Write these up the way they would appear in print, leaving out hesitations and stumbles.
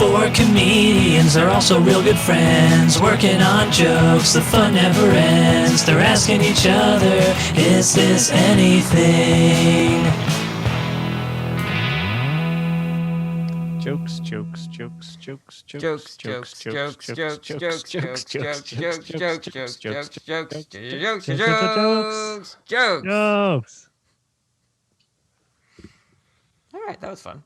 Four comedians are also real good friends, working on jokes, the fun never ends. They're asking each other, is this anything? Jokes. All right, that was fun.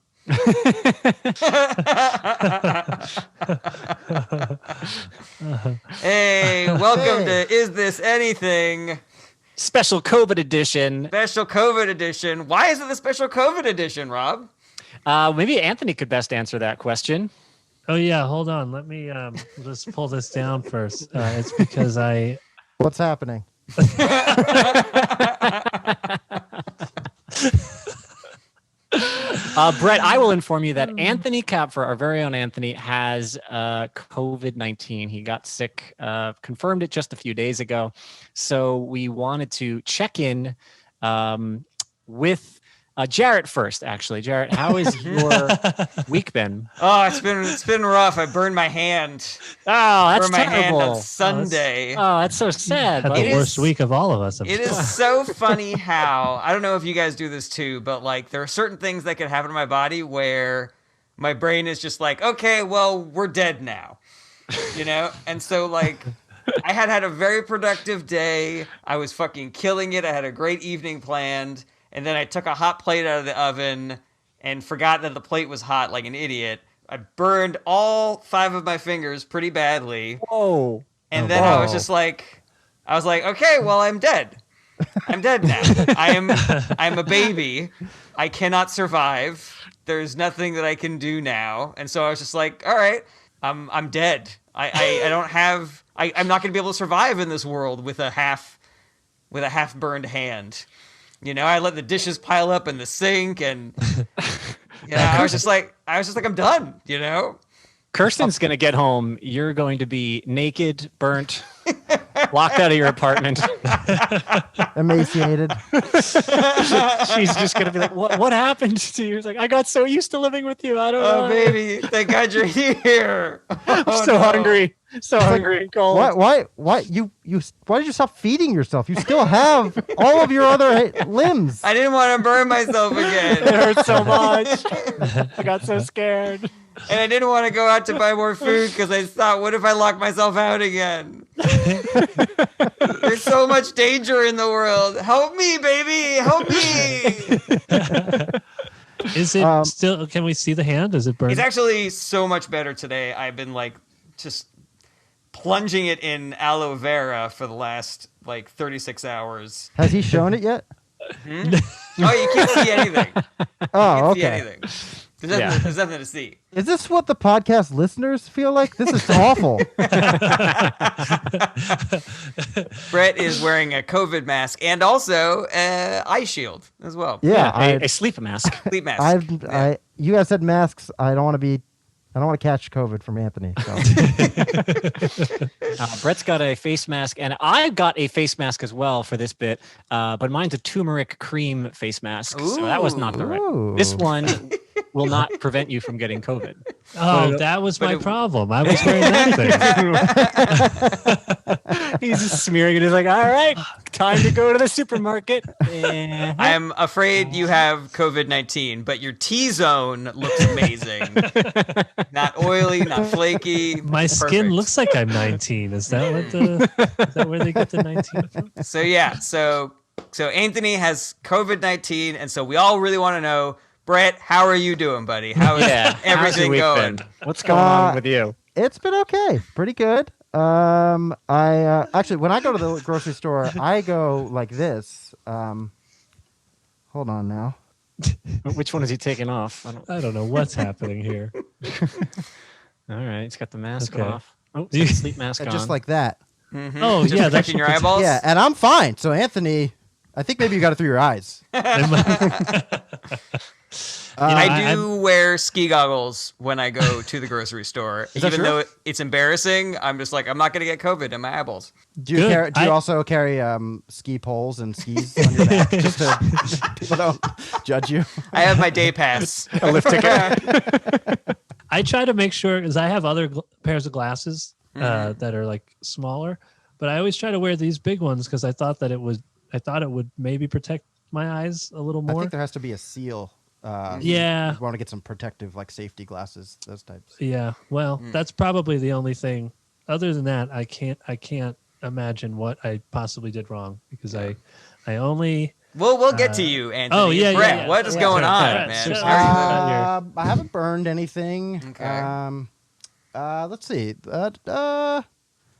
Hey, welcome to Is This Anything? Special COVID edition. Special COVID edition. Why is it the special COVID edition, Rob? Maybe Anthony could best answer that question. Oh yeah, hold on. Let me just pull this down first. It's because What's happening? Brett, I will inform you that Anthony Kapfer, our very own Anthony, has COVID-19. He got sick, confirmed it just a few days ago. So we wanted to check in with Jarret first, actually. Jarret, how has your week been? Oh, it's been rough. I burned my hand. Oh, that's burned my terrible. hand on Sunday. Oh, that's so sad. had the worst week of all of us. It is so funny how, I don't know if you guys do this too, but like there are certain things that can happen to my body where my brain is just like, okay, well, we're dead now, you know? And so like, I had a very productive day. I was fucking killing it. I had a great evening planned. And then I took a hot plate out of the oven and forgot that the plate was hot like an idiot. I burned all 5 of my fingers pretty badly. Whoa. And then I was just like, okay, well, I'm dead. I'm dead now. I'm a baby. I cannot survive. There's nothing that I can do now. And so I was just like, all right, I'm dead. I don't have, I'm not going to be able to survive in this world with a half burned hand. You know, I let the dishes pile up in the sink, and I was just like, I'm done. You know, Kirsten's gonna get home. You're going to be naked, burnt, locked out of your apartment, Emaciated. She's just gonna be like, "What happened to you?" It's like, I got so used to living with you. I don't know. Oh, baby, thank God you're here. I'm so hungry. So hungry, cold. Why did you stop feeding yourself? You still have all of your other limbs. I didn't want to burn myself again. It hurt so much. I got so scared. And I didn't want to go out to buy more food because I thought, what if I lock myself out again? There's so much danger in the world. Help me, baby. Help me. Is it still? Can we see the hand? Is it burning? It's actually so much better today. I've been like just plunging it in aloe vera for the last like 36 hours. Has he shown it yet? Oh, you can't see anything. Oh, See okay. anything. There's nothing to see. Is this what the podcast listeners feel like? This is awful. Brett is wearing a COVID mask and also an eye shield as well. Yeah, a sleep mask. Sleep mask. You guys said masks. I don't want to catch COVID from Anthony. So. Brett's got a face mask, and I've got a face mask as well for this bit, but mine's a turmeric cream face mask, so that was not the right. This one will not prevent you from getting COVID. Oh, that was my problem. I was wearing that thing. He's just smearing it. He's like, all right, time to go to the supermarket. I'm afraid you have COVID-19, but your T-zone looks amazing. Not oily, not flaky. My skin looks like I'm 19. Is that where they get the 19 from? So yeah, so Anthony has COVID-19, and so we all really want to know, Brett, how are you doing, buddy? How is everything going? What's going on with you? It's been okay, pretty good. I actually, when I go to the grocery store, I go like this. Hold on now. Which one is he taking off? I don't know what's happening here. All right, he's got the mask Okay. off. Oh, he's got the sleep mask on. Just like that. Mm-hmm. Oh, Just yeah, protecting your eyeballs. Yeah, and I'm fine. So Anthony, I think maybe you got it through your eyes. I do wear ski goggles when I go to the grocery store, Is that even true? though it's embarrassing. I'm just like, I'm not going to get COVID in my eyeballs. Do you, do you also carry ski poles and skis on your back just to people don't judge you? I have my day pass. A lift ticket. I try to make sure because I have other pairs of glasses that are like smaller, but I always try to wear these big ones because I thought it would maybe protect my eyes a little I more. think there has to be a seal. Yeah. You want to get some protective, like safety glasses, those types. Yeah. Well, that's probably the only thing. Other than that, I can't imagine what I possibly did wrong because I only. We'll get to you, Anthony. Oh, yeah, Brett, yeah. what is Yeah. going Sure. on, Brett, man? sure. How are you? I haven't burned anything. Okay. Let's see.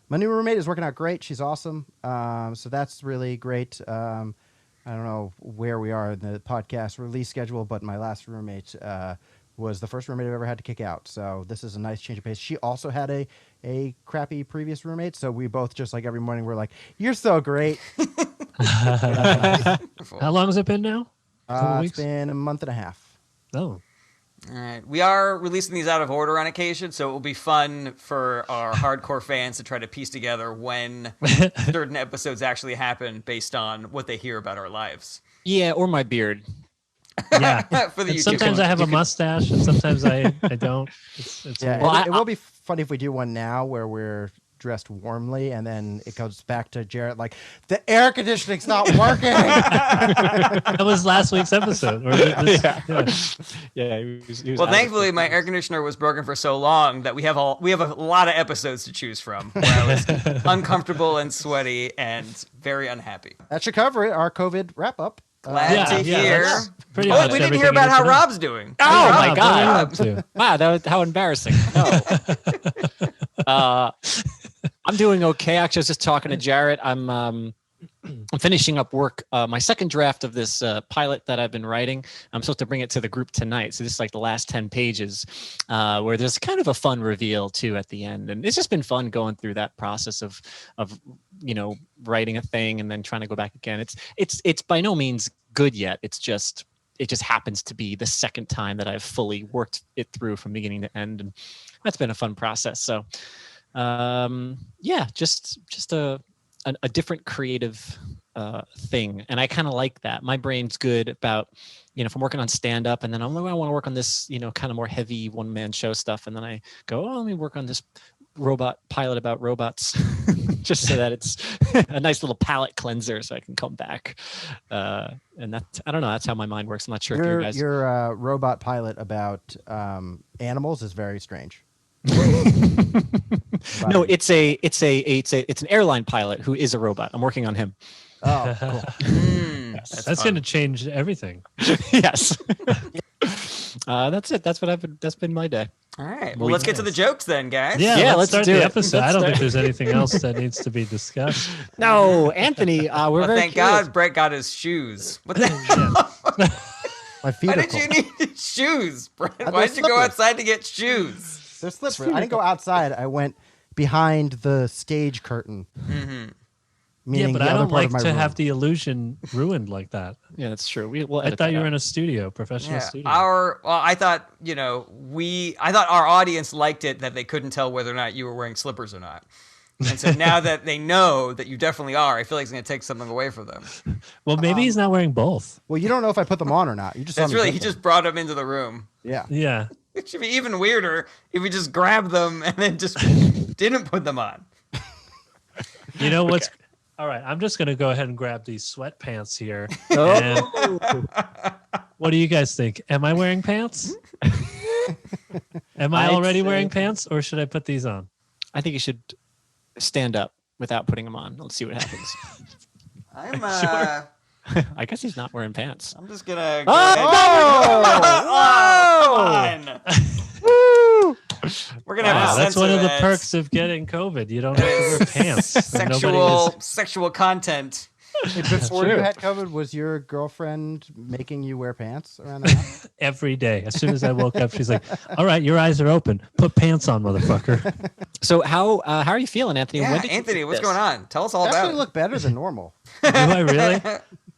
My new roommate is working out great. She's awesome. So that's really great. I don't know where we are in the podcast release schedule, but my last roommate was the first roommate I've ever had to kick out. So this is a nice change of pace. She also had a crappy previous roommate. So we both just like every morning we're like, "You're so great." How long has it been now? It's weeks? been a month and a half. Oh. All right. We are releasing these out of order on occasion, so it will be fun for our hardcore fans to try to piece together when certain episodes actually happen based on what they hear about our lives. Yeah, or my beard. Yeah. For the And YouTube sometimes I have a mustache and sometimes I don't. It's Yeah, weird. it will be funny if we do one now where we're dressed warmly and then it goes back to Jarret like the air conditioning's not working. That was last week's episode. Or this, Yeah, he was Well, out of thankfully, it. my air conditioner was broken for so long that we have a lot of episodes to choose from where I was uncomfortable and sweaty and very unhappy. That should cover it. Our COVID wrap up. Glad to hear. that's pretty Oh, much we didn't hear everything about you need how to know. Rob's doing. Oh Rob, my what are you God! up to? Wow, how embarrassing. No. I'm doing okay. Actually, I was just talking to Jarret. I'm finishing up work, my second draft of this pilot that I've been writing. I'm supposed to bring it to the group tonight. So this is like the last 10 pages where there's kind of a fun reveal too at the end. And it's just been fun going through that process of writing a thing and then trying to go back again. It's by no means good yet. It just happens to be the second time that I've fully worked it through from beginning to end. And that's been a fun process. So just a different creative thing. And I kind of like that. My brain's good about, if I'm working on stand up and then I want to work on this, kind of more heavy one man show stuff. And then I go, let me work on this robot pilot about robots just so that it's a nice little palate cleanser so I can come back. And that's, I don't know. That's how my mind works. I'm not sure if you guys. Your robot pilot about animals is very strange. No, it's an airline pilot who is a robot. I'm working on him. Oh, cool. That's going to change everything. Yes. That's it. That's been my day. All right. Well, let's get to the jokes then, guys. Yeah, let's start do the it. episode. Let's I don't think start. there's anything else that needs to be discussed. No, Anthony, we're Well, very thank curious. God Brett got his shoes. What the hell? My feet Why are did you cold. need shoes, Brett? They're Why did you go slippery. outside to get shoes? They're slippery. I didn't go outside. I went behind the stage curtain. Mm-hmm. Meaning But the I other don't part like of my to room. have the illusion ruined like that. Yeah, that's true. We'll I edit thought that you were out. in a studio, professional Yeah, studio. I thought, I thought our audience liked it that they couldn't tell whether or not you were wearing slippers or not. And so now that they know that you definitely are, I feel like it's going to take something away from them. Well, maybe he's not wearing both. Well, you don't know if I put them on or not. You just That's saw me really, put he them. just brought them into the room. Yeah. Yeah. It should be even weirder if we just grabbed them and then just didn't put them on. You know what's... All right, I'm just going to go ahead and grab these sweatpants here. Oh. And what do you guys think? Am I wearing pants? Am I I'd already say- wearing pants, or should I put these on? I think you should stand up without putting them on. Let's see what happens. I'm I guess he's not wearing pants. I'm just gonna go Oh! ahead. Oh, come on. We're gonna have Wow, to that's censor one of the that. perks of getting COVID. You don't have to wear pants. and nobody Sexual content. Before true. you had COVID, was your girlfriend making you wear pants around the house? every day. As soon as I woke up, she's like, "All right, your eyes are open. Put pants on, motherfucker." So how are you feeling, Anthony? Yeah, When did you Anthony, get what's this? going on? Tell us all about Actually it. look better than normal. Do I really?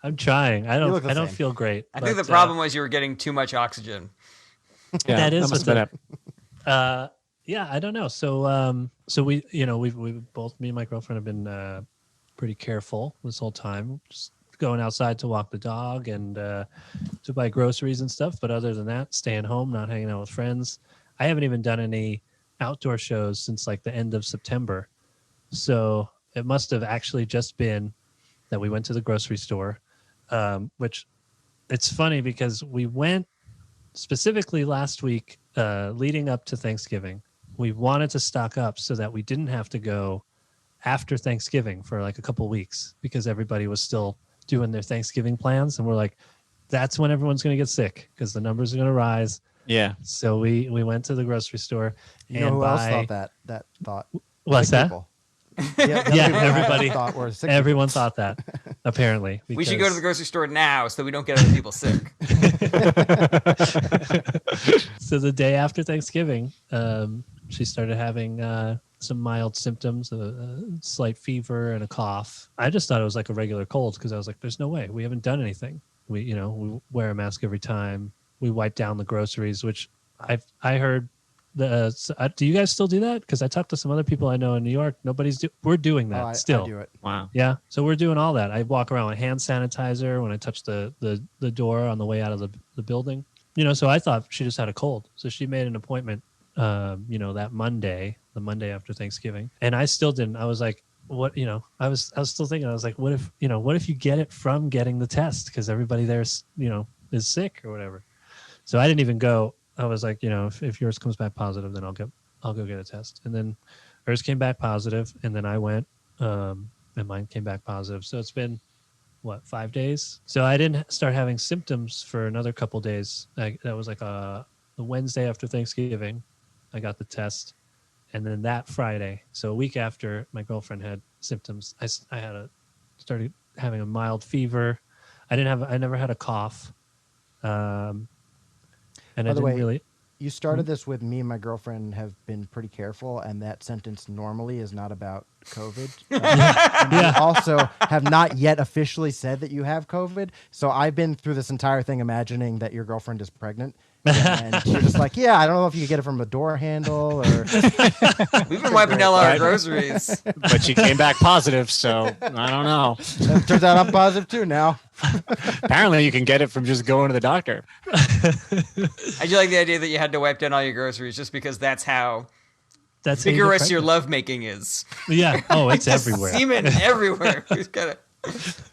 I'm trying. I look don't. the I don't same. feel great. I think the but, problem was you were getting too much oxygen. Yeah, That is must what have been it. Yeah, I don't know. So we, we've both, me and my girlfriend have been pretty careful this whole time. Just going outside to walk the dog and to buy groceries and stuff. But other than that, staying home, not hanging out with friends. I haven't even done any outdoor shows since like the end of September. So it must have actually just been that we went to the grocery store, which it's funny because we went specifically last week leading up to Thanksgiving. We wanted to stock up so that we didn't have to go after Thanksgiving for like a couple weeks because everybody was still doing their Thanksgiving plans. And we're like, that's when everyone's going to get sick because the numbers are going to rise. Yeah. So we went to the grocery store. You know who else thought that thought? What's Sick that? people. Yeah, everybody. Everyone Thought that, apparently. We should go to because- the grocery store now so that we don't get other people sick. So the day after Thanksgiving, she started having some mild symptoms, a slight fever and a cough. I just thought it was like a regular cold because I was like, "There's no way. We haven't done anything. We wear a mask every time. We wipe down the groceries." Which I heard. Do you guys still do that? Because I talked to some other people I know in New York. We're doing that still. I do it. Wow. Yeah, so we're doing all that. I walk around with hand sanitizer when I touch the door on the way out of the building. So I thought she just had a cold. So she made an appointment, that Monday, the Monday after Thanksgiving, and I still didn't. I was like, what? I was still thinking. I was like, what if you get it from getting the test because everybody there's is sick or whatever. So I didn't even go. I was like, if yours comes back positive, then I'll go get a test. And then hers came back positive, and then I went, and mine came back positive. So it's been 5 days. So I didn't start having symptoms for another couple days. That was like the Wednesday after Thanksgiving, I got the test, and then that Friday, so a week after my girlfriend had symptoms, I started having a mild fever. I never had a cough. And By I the didn't way, really. You started this with me and my girlfriend have been pretty careful, and that sentence normally is not about COVID. And you also have not yet officially said that you have COVID. So I've been through this entire thing imagining that your girlfriend is pregnant. And you're just like, yeah, I don't know if you could get it from a door handle or. We've been wiping down all our groceries. But she came back positive, so I don't know. It turns out I'm positive too now. Apparently, you can get it from just going to the doctor. I do like the idea that you had to wipe down all your groceries just because that's how That's how you get vigorous your pregnant. lovemaking is. Yeah. Oh, it's everywhere. Semen everywhere. Who's got it?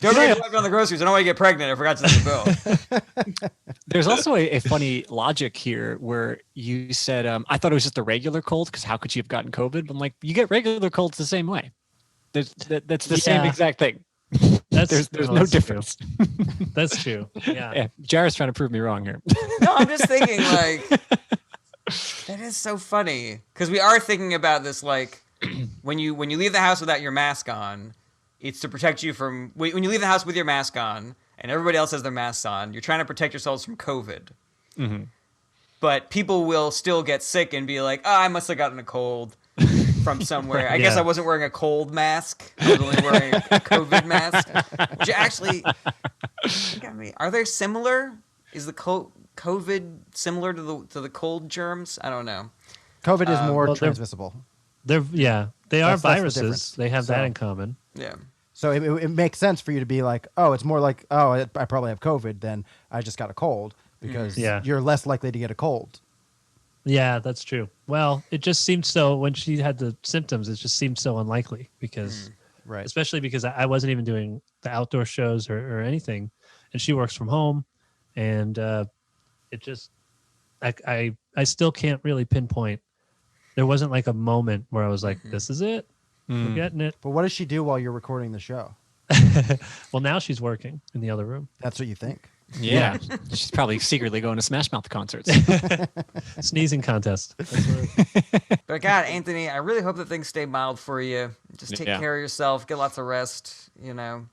Don't forget to wipe down the groceries. I don't want to get pregnant. I forgot to send the bill. There's also a funny logic here where you said, I thought it was just a regular cold because how could you have gotten COVID? But I'm like, you get regular colds the same way. That's the same Yeah. exact thing. There's no that's difference. True. That's true. Yeah. Yeah, Jarret's trying to prove me wrong here. No, I'm just thinking like that is so funny because we are thinking about this like when you leave the house without your mask on, it's to protect you from when you leave the house with your mask on and everybody else has their masks on. You're trying to protect yourselves from COVID. Mm-hmm. But people will still get sick and be like, "Oh, I must have gotten a cold from somewhere." I guess Yeah. I wasn't wearing a cold mask. I was only wearing a COVID mask. Which actually, are they similar? Is the COVID similar to the cold germs? I don't know. COVID is more well, they're- transmissible. They are That's the viruses. difference. They have that So- in common. Yeah. So it makes sense for you to be like, oh, it's more like, oh, I probably have COVID than I just got a cold because Yeah. you're less likely to get a cold. Yeah, that's true. Well, it just seemed so when she had the symptoms, it just seemed so unlikely because Right. especially because I wasn't even doing the outdoor shows or anything, and she works from home, and it just I still can't really pinpoint. There wasn't like a moment where I was like, "This is it, we're getting it." But what does she do while you're recording the show? Well, now she's working in the other room, That's what you think. Yeah. She's probably secretly going to Smash Mouth concerts. sneezing contest. That's what But God, Anthony, I really hope that things stay mild for you. Just take Yeah. care of yourself. Get lots of rest. I'm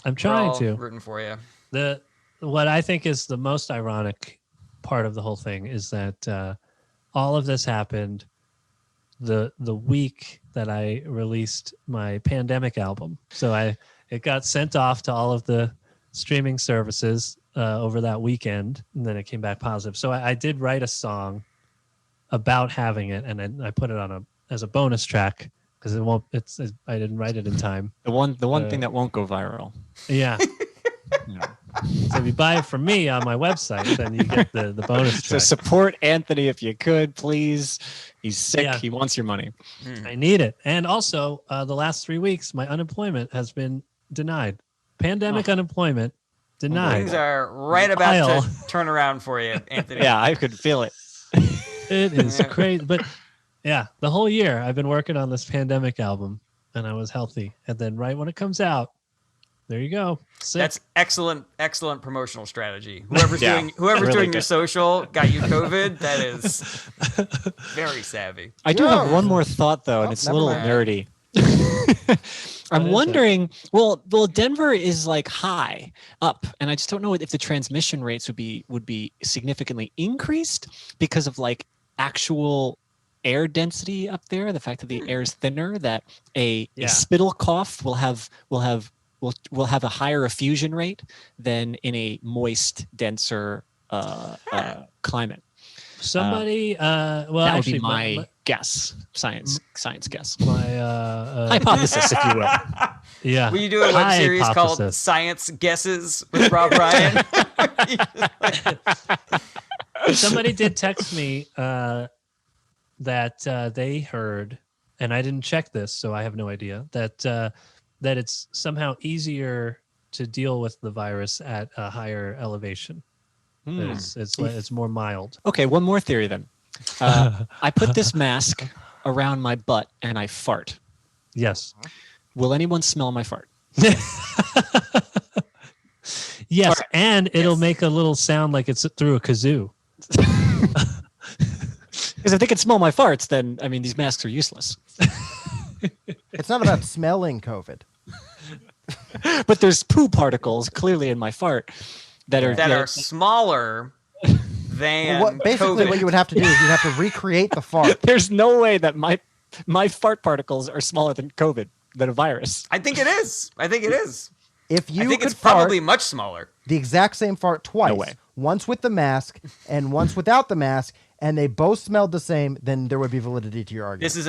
We're trying all to. rooting for you. What I think is the most ironic part of the whole thing is that all of this happened the week that I released my pandemic album. So it got sent off to all of the streaming services over that weekend, and then it came back positive. So I did write a song about having it, and then I put it on as a bonus track because I didn't write it in time. The one thing that won't go viral. Yeah. Yeah. So if you buy it from me on my website, then you get the bonus So track. support Anthony if you could, please. He's sick. Yeah. He wants your money. I need it. And also, the last 3 weeks, my unemployment has been denied. Pandemic unemployment denied. Things are right about Kyle. to turn around for you, Anthony. Yeah, I could feel it. It is crazy. But yeah, the whole year I've been working on this pandemic album and I was healthy. And then right when it comes out, there you go. Sick. That's excellent promotional strategy. Whoever's Yeah, doing really your good. social got you COVID. That is very savvy. I do Yeah. have one more thought though, and Oh, it's a never little mind. nerdy. I'm What is wondering. Well, Denver is like high up, and I just don't know if the transmission rates would be significantly increased because of like actual air density up there. The fact that the air is thinner, that a Yeah. spittle cough will have a higher effusion rate than in a moist, denser climate. Somebody, well, That would actually, be my guess, science guess, my hypothesis, if you will. yeah. Will you do a web series called Hypothesis. Science Guesses with Rob Ryan? Somebody did text me that they heard, and I didn't check this, so I have no idea that it's somehow easier to deal with the virus at a higher elevation. That it's more mild. Okay, one more theory then. I put this mask around my butt and I fart. Yes. Will anyone smell my fart? Yes, Or- and it'll make a little sound like it's through a kazoo. Because if they can smell my farts, then I mean these masks are useless. It's not about smelling COVID. But there's poo particles clearly in my fart that are smaller than Basically, COVID. what you would have to do is you'd have to recreate the fart. There's no way that my fart particles are smaller than COVID, than a virus. I think it is. If you I think could it's probably fart much smaller. the exact same fart twice, No way. once with the mask and once without the mask, and they both smelled the same, then there would be validity to your argument. This is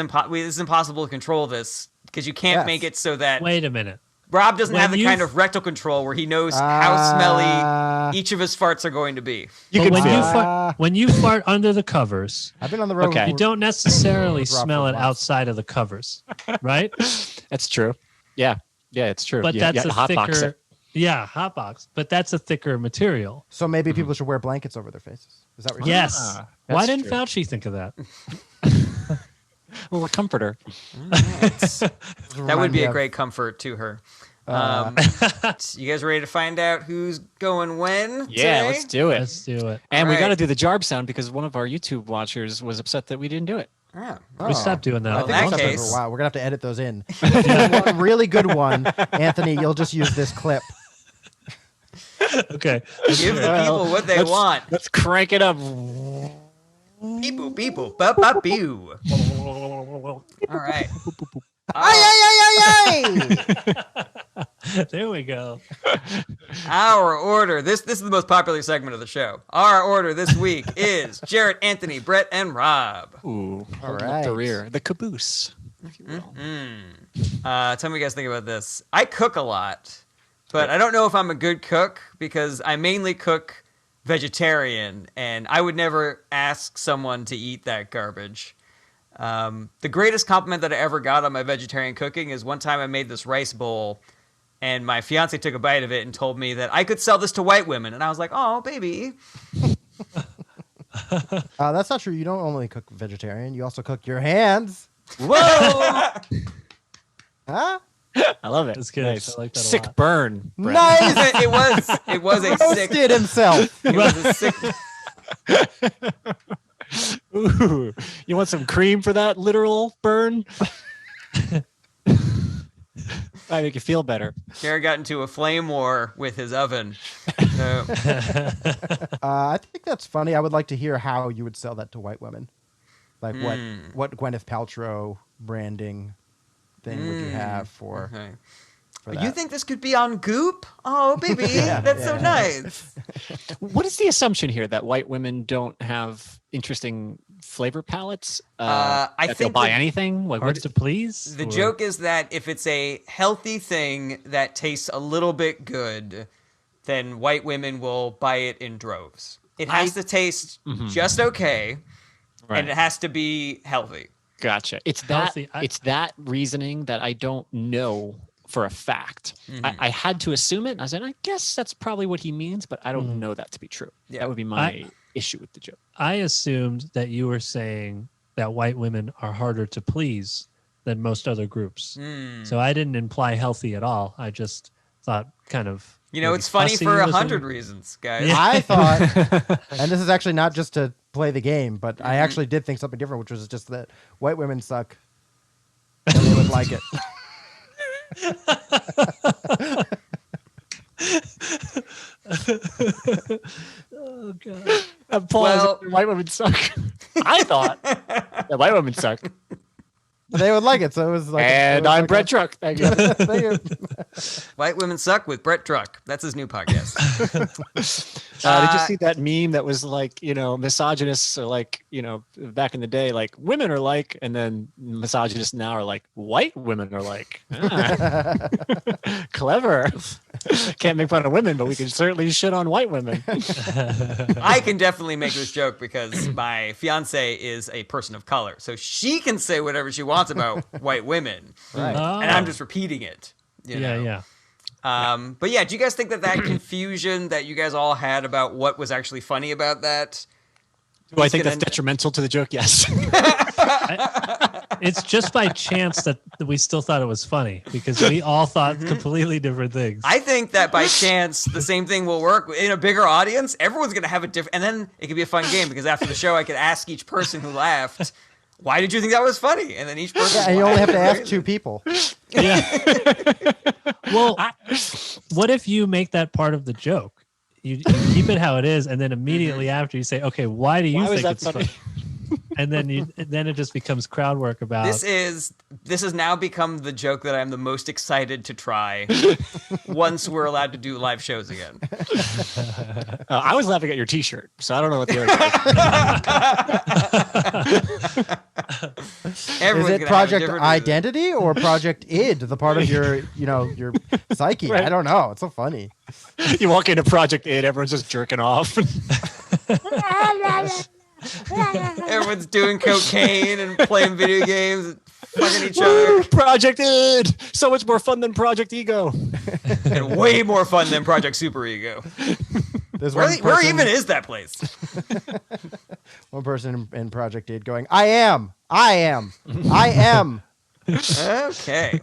impossible to control this because you can't Yes. make it so that Wait a minute. Rob doesn't When have the you- kind of rectal control where he knows how smelly Ah. each of his farts are going to be. You But can when feel you it. when you fart under the covers, I've been on the road. Okay. you don't necessarily Rob smell it once. outside of the covers, right? That's true. Yeah, it's true. But You that's got to a hotbox thicker, it. yeah, hot box. But that's a thicker material. So maybe people should wear blankets over their faces. Is that what you're Yes. Ah, Why that's didn't true. Fauci think of that? Well, a comforter. That would be a great comfort to her. You guys ready to find out who's going when? Yeah, today? let's do it. Let's do it. And we Alright. got to do the jarb sound because one of our YouTube watchers was upset that we didn't do it. Yeah. We stopped doing that. I Well, think in it's that up there case- for a while. We're gonna have to edit those in. If you want a really good one, Anthony, you'll just use this clip. Okay. Give the people what they want. Let's crank it up. People, ba ba pew. All right. There we go. Our order. This is the most popular segment of the show. Our order this week is Jarret, Anthony, Brett, and Rob. Ooh, All holding up the right. rear, the caboose, if you will. Tell me what you guys think about this. I cook a lot, but I don't know if I'm a good cook because I mainly cook vegetarian, and I would never ask someone to eat that garbage. The greatest compliment that I ever got on my vegetarian cooking is one time I made this rice bowl, and my fiance took a bite of it and told me that I could sell this to white women, and I was like, "Oh, baby." That's not true. You don't only cook vegetarian. You also cook your hands. Whoa! Huh? I love it. That's good. Nice. I like that a Sick lot. burn. Brett. Nice. It was a sick. Roasted himself. It was a sick. Ooh, you want some cream for that literal burn? I make you feel better. Jared got into a flame war with his oven. So, I think that's funny. I would like to hear how you would sell that to white women. Like what Gwyneth Paltrow branding thing would you have for okay. for You that? think this could be on Goop? Oh, baby, that's so nice. What is the assumption here that white women don't have interesting flavor palettes? I that they'll think buy that- anything. Like, Hard to please. The or- joke is that if it's a healthy thing that tastes a little bit good, then white women will buy it in droves. It has to taste just okay, Right. and it has to be healthy. Gotcha. It's Healthy. that reasoning that I don't know for a fact. I had to assume it. And I said, I guess that's probably what he means, but I don't know that to be true. Yeah. That would be my issue with the joke. I assumed that you were saying that white women are harder to please than most other groups. So I didn't imply healthy at all. I just thought kind of. You know, maybe it's funny fussy for was 100 one. reasons, guys. Yeah. I thought, and this is actually not just to play the game, but I actually did think something different, which was just that white women suck. And they would like it. Oh god. Well- white women suck. I thought that white women suck. They would like it, so it was like. And I'm Brett Truck. Thank you. Thank you. White Women Suck with Brett Druck. That's his new podcast. Did you see that meme that was like, misogynists are like, back in the day, like women are like, and then misogynists now are like, white women are like. Ah. Clever. Can't make fun of women, but we can certainly shit on white women. I can definitely make this joke because my fiance is a person of color, so she can say whatever she wants about white women, Right. and I'm just repeating it. you know? Yeah. But yeah, do you guys think that confusion that you guys all had about what was actually funny about that? Do I think that's detrimental to the joke? Yes. It's just by chance that we still thought it was funny because we all thought completely different things. I think that by chance, the same thing will work in a bigger audience. Everyone's going to have a different, and then it could be a fun game because after the show, I could ask each person who laughed, why did you think that was funny? And then each person. Yeah, and you only have to ask two people. Yeah. Well, what if you make that part of the joke? You keep it how it is, and then immediately after you say, "Okay, why do you think it's funny?" And then it just becomes crowd work about. This has now become the joke that I'm the most excited to try once we're allowed to do live shows again. I was laughing at your T-shirt, so I don't know what the other. Everyone's Is it gonna have a Project different reason. Identity or Project id, the part of your psyche? Right. I don't know. It's so funny. You walk into Project Id, everyone's just jerking off. Everyone's doing cocaine and playing video games, and fucking each other, Project Id, so much more fun than Project Ego. and way more fun than Project Super Ego. There's Where even is that place? one person in Project id going, I am. Okay.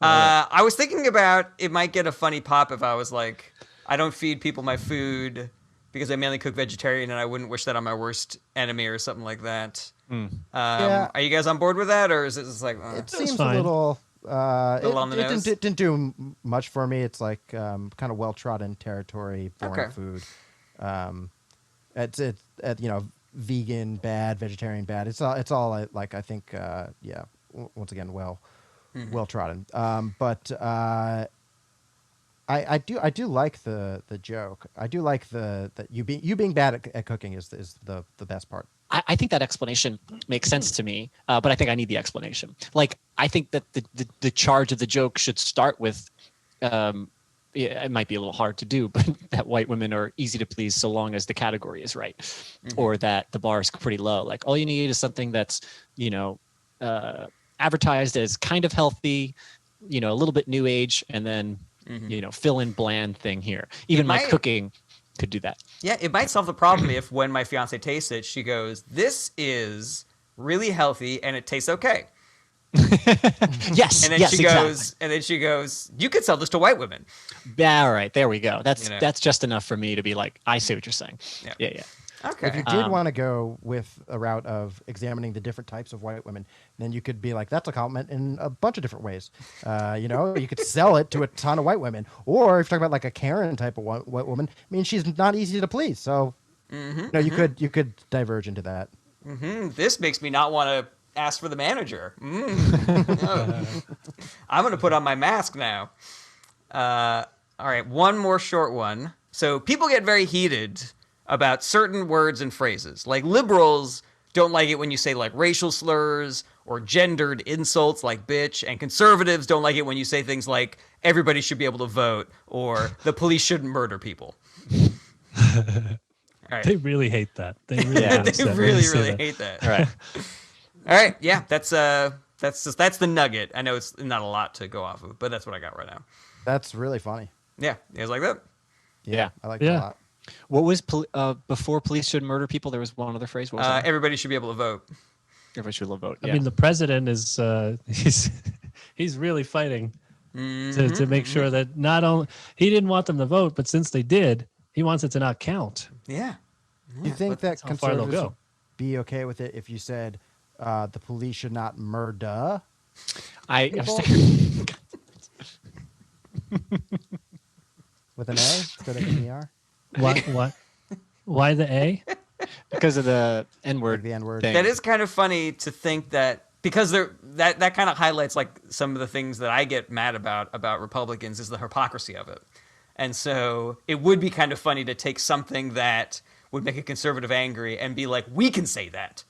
I was thinking about it might get a funny pop if I was like, I don't feed people my food because I mainly cook vegetarian and I wouldn't wish that on my worst enemy or something like that. Yeah. Are you guys on board with that, or is it just like It seems a fine. little. on the it nose? didn't do much for me. It's like kind of well trodden territory, boring Okay. food. It's vegan bad, vegetarian bad. It's all like I think once again well trodden. But I do like the joke. I do like that you being bad at cooking is the best part. I think that explanation makes sense to me, but I think I need the explanation. Like, I think that the charge of the joke should start with, it might be a little hard to do, but that white women are easy to please so long as the category is right, or that the bar is pretty low. Like, all you need is something that's, advertised as kind of healthy, a little bit new age, and then, fill in bland thing here. Even my cooking could do that. Yeah, it might solve the problem if when my fiance tastes it, she goes, "This is really healthy and it tastes okay." Yes. And then yes, she exactly. goes, "You could sell this to white women." All right, there we go. That's just enough for me to be like, I see what you're saying. Yeah. Yeah. Okay. If you did want to go with a route of examining the different types of white women, then you could be like, that's a compliment in a bunch of different ways. You could sell it to a ton of white women. Or if you're talking about like a Karen type of white woman, I mean, she's not easy to please. So, you could diverge into that. This makes me not want to ask for the manager. Oh. I'm going to put on my mask now. All right, one more short one. So people get very heated about certain words and phrases. Like liberals don't like it when you say like racial slurs or gendered insults like bitch, and conservatives don't like it when you say things like everybody should be able to vote or the police shouldn't murder people. All right. They really hate that. They really, Yeah, They really hate that. All right. All right, yeah, that's the nugget. I know it's not a lot to go off of, but that's what I got right now. That's really funny. Yeah, it was like that. Yeah. I like that a lot. What was before police should murder people? There was one other phrase. What was that? Everybody should be able to vote. Everybody should vote. I mean, the president is he's really fighting to make sure that not only he didn't want them to vote, but since they did, he wants it to not count. Yeah. Do you think that how far they'll conservatives go. would be okay with it if you said the police should not murder? I People? With an A instead of an ER? Why the A? because of the N Like word. the N-word. thing. That is kind of funny to think that because that kind of highlights like some of the things that I get mad about Republicans is the hypocrisy of it. And so it would be kind of funny to take something that would make a conservative angry and be like, we can say that.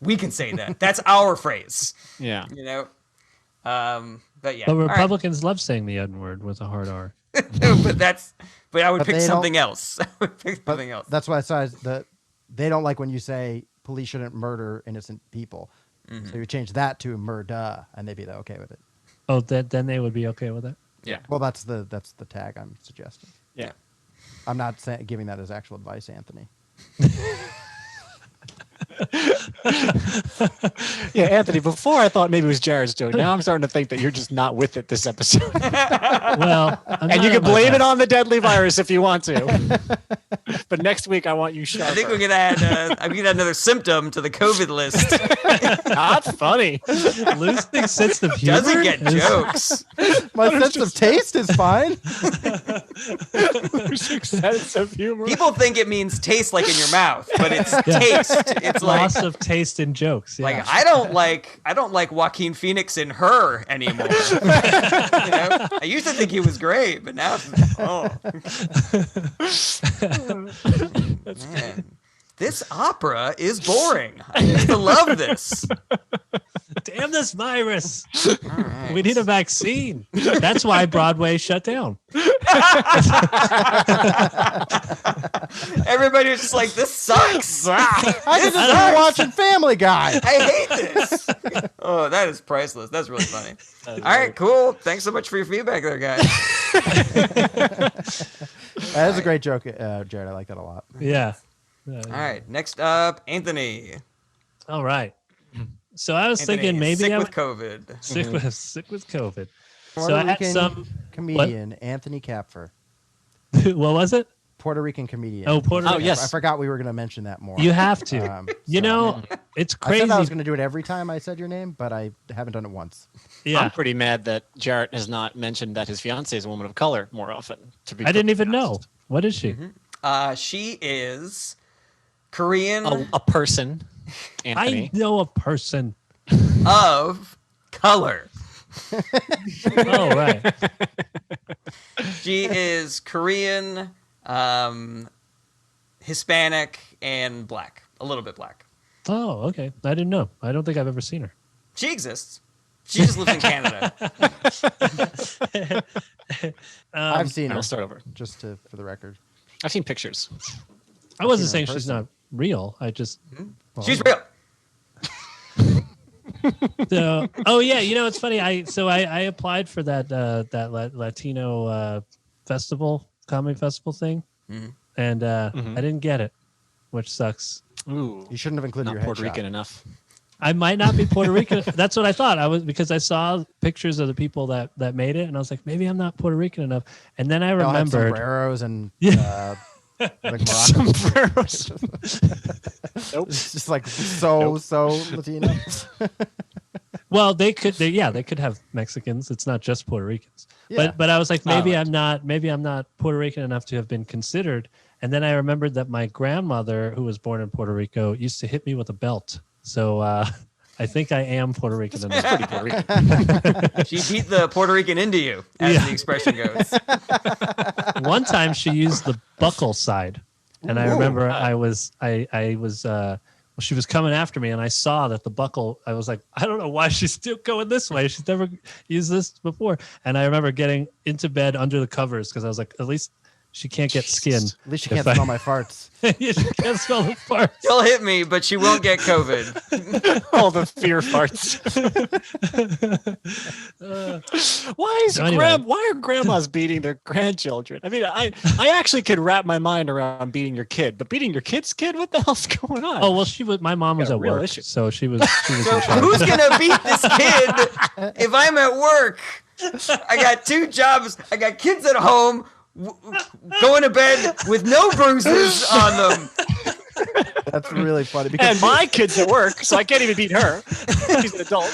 We can say that. That's our phrase. Yeah. You know? But yeah. But All right. Republicans love saying the N word with a hard R. but I would But pick they something else. I would pick But something else. that's why I said they don't like when you say police shouldn't murder innocent people. So you change that to murder, and they'd be okay with it. Oh, then they would be okay with it. Yeah. Well, that's the tag I'm suggesting. Yeah. I'm not giving that as actual advice, Anthony. Yeah, Anthony, before I thought maybe it was Jared's joke. Now I'm starting to think that you're just not with it this episode. Well, And you can blame it on the deadly virus if you want to. But next week, I want you sharper. I think we're gonna add. I'm gonna add another symptom to the COVID list. Not funny. Losing sense of humor. Doesn't get is- jokes. My sense of taste is fine. Losing sense of humor. People think it means taste like in your mouth, but it's taste. It's like Loss of taste in jokes. Yeah. like I don't like Joaquin Phoenix in Her anymore. You know? I used to think he was great, but now man. This opera is boring. I used to love this. Damn this virus. right. We need a vaccine. That's why Broadway shut down. Everybody was just like, this sucks. I could just be watching Family Guy. I hate this. Oh, that is priceless. That's really funny. All right, cool. Thanks so much for your feedback there, guys. That is a great joke, Jared. I like that a lot. Yeah. All right, next up, Anthony. All right. So I was Anthony thinking is maybe sick I with would COVID. sick with COVID. So Puerto I had Rican some. comedian Anthony Kapfer. What was it? Puerto Rican comedian. Oh, Puerto Oh, Rican. yes. I forgot we were going to mention that more. You have to. You So- know, it's I crazy. said I was going to do it every time I said your name, but I haven't done it once. Yeah. I'm pretty mad that Jarret has not mentioned that his fiance is a woman of color more often. To be I didn't even perfectly know. honest. What is she? She is Korean A person, Anthony. I know a person. of color. Oh, right. She is Korean, Hispanic, and black. A little bit black. Oh, okay. I didn't know. I don't think I've ever seen her. She exists. She just lives in Canada. I've seen her, I'll start over. just for the record. I've seen pictures. I wasn't seen saying her in she's person. not real. I just. She's real. So, oh yeah, you know it's funny. I applied for that Latino comedy festival thing, and I didn't get it, which sucks. Ooh, You shouldn't have included not your Puerto headshot. Rican enough. I might not be Puerto Rican. That's what I thought. I was because I saw pictures of the people that made it, and I was like, maybe I'm not Puerto Rican enough. And then I They all have remembered. sombreros and Yeah. like Moroccan. Sombreros. Nope. It's just like so Latino. Well, they could have Mexicans. It's not just Puerto Ricans. Yeah. But I was like, maybe right. I'm not Puerto Rican enough to have been considered. And then I remembered that my grandmother, who was born in Puerto Rico, used to hit me with a belt. So I think I am Puerto Rican enough. Pretty Puerto Rican. She beat the Puerto Rican into you, as Yeah. the expression goes. One time she used the buckle side. And I remember I was when she was coming after me, and I saw that the buckle. I was like, I don't know why she's still going this way. She's never used this before. And I remember getting into bed under the covers because I was like, at least she can't get skin. At least you can't smell my farts. She can't smell the farts. She'll hit me, but she won't get COVID. All the fear farts. Why are grandmas beating their grandchildren? I mean, I actually could wrap my mind around beating your kid, but beating your kid's kid, what the hell's going on? Oh well, my mom was Got a at real work, issue. so she was. So in charge. who's gonna beat this kid if I'm at work? I got 2 jobs. I got kids at home, going to bed with no bruises on them. That's really funny because And my kid's at work, so I can't even beat her. She's an adult.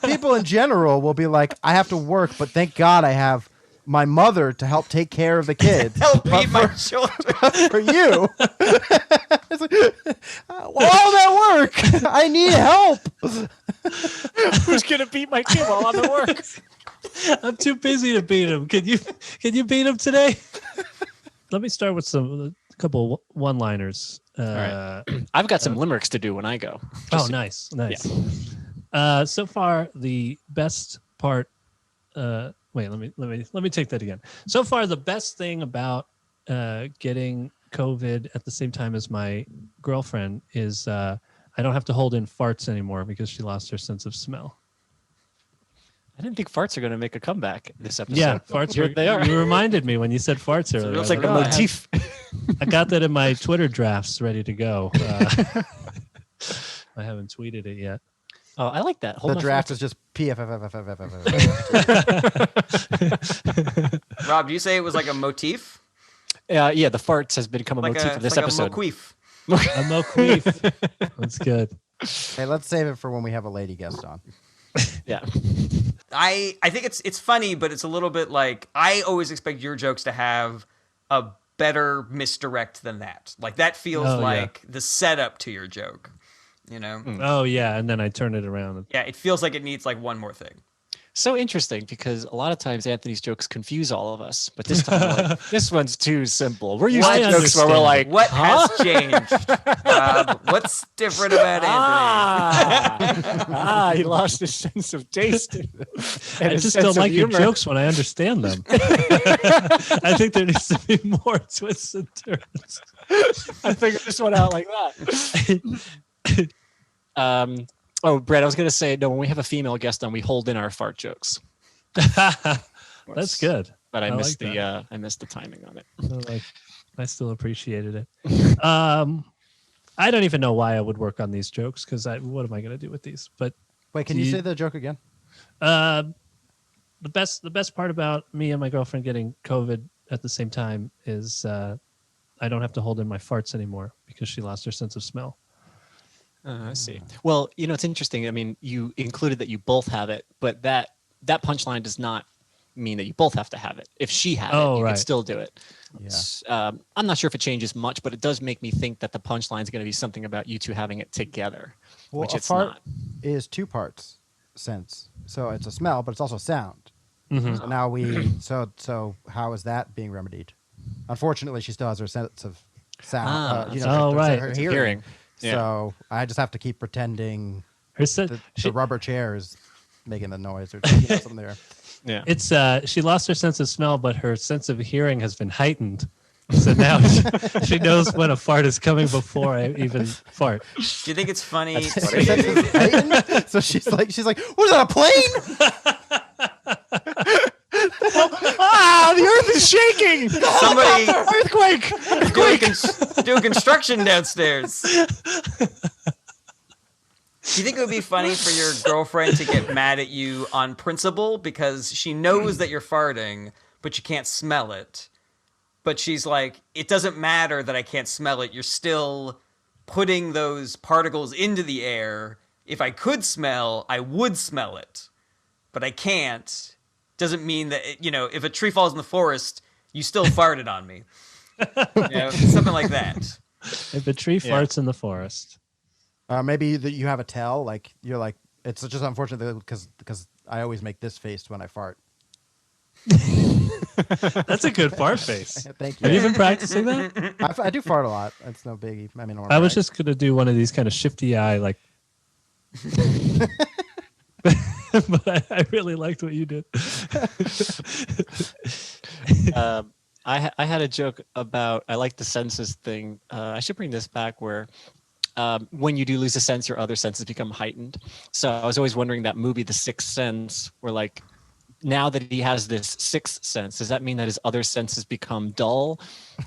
people in general will be like, I have to work, but thank God I have my mother to help take care of the kids. Help But beat my children. for you, it's like, while I'm at work, I need help. Who's gonna beat my kid while I'm at work? I'm too busy to beat him. Can you beat him today? Let me start with a couple one-liners. right. I've got some limericks to do when I go. Oh, nice. So far, the best part. Wait, let me take that again. So far, the best thing about getting COVID at the same time as my girlfriend is I don't have to hold in farts anymore because she lost her sense of smell. I didn't think farts are going to make a comeback this episode. Yeah, farts. Here they are. You reminded me when you said farts earlier. It's like a I was motif. I got that in my Twitter drafts ready to go. I haven't tweeted it yet. Oh, I like that. The draft is just PFFFFFF. Rob, do you say it was like a motif? Yeah, the farts has become a Like motif of this episode. a moquif. A moquif. That's good. Hey, let's save it for when we have a lady guest on. Yeah. I think it's funny, but it's a little bit like I always expect your jokes to have a better misdirect than that. Like that feels like the setup to your joke, you know? Oh yeah, and then I turn it around. Yeah, it feels like it needs like one more thing. So interesting because a lot of times Anthony's jokes confuse all of us, but this time we're like, this one's too simple. We're used I to jokes where we're like, What huh? has changed? Rob? What's different about Anthony? He lost his sense of taste. And I his just sense don't of like your humor. jokes when I understand them. I think there needs to be more twists and turns. I figured this one out like that. Oh, Brett, I was going to say, no, when we have a female guest on, we hold in our fart jokes. That's good. But I missed like the I missed the timing on it. I still appreciated it. I don't even know why I would work on these jokes because what am I going to do with these? But Wait, can you say the joke again? the best part about me and my girlfriend getting COVID at the same time is I don't have to hold in my farts anymore because she lost her sense of smell. I see. Well, it's interesting. I mean, you included that you both have it, but that punchline does not mean that you both have to have it. If she had it, you could still do it. Yeah. I'm not sure if it changes much, but it does make me think that the punchline is going to be something about you two having it together, Well, which a it's fart not. is 2 parts sense. So it's a smell, but it's also sound. Mm-hmm. So now so how is that being remedied? Unfortunately, she still has her sense of sound. Her hearing. Yeah. So I just have to keep pretending Her the rubber chair is making the noise or something there. Yeah. It's she lost her sense of smell, but her sense of hearing has been heightened. So now she knows when a fart is coming before I even fart. Do you think it's funny? So she's like, what is that, a plane? The earth is shaking. Somebody Earthquake. doing construction downstairs. Do you think it would be funny for your girlfriend to get mad at you on principle because she knows that you're farting, but you can't smell it? But she's like, it doesn't matter that I can't smell it. You're still putting those particles into the air. If I could smell, I would smell it. But I can't. Doesn't mean that, if a tree falls in the forest, you still farted on me. Something like that. If a tree farts in the forest. Maybe that you have a tell, like you're like, it's just unfortunate because I always make this face when I fart. That's a good fart face. Thank Have you you. been practicing that? I do fart a lot. That's no biggie. I mean, I was just gonna do one of these kind of shifty eye, like. But I really liked what you did. I had a joke about I like the senses thing. I should bring this back where when you do lose a sense, your other senses become heightened. So I was always wondering that movie, The Sixth Sense, where like now that he has this sixth sense, does that mean that his other senses become dull?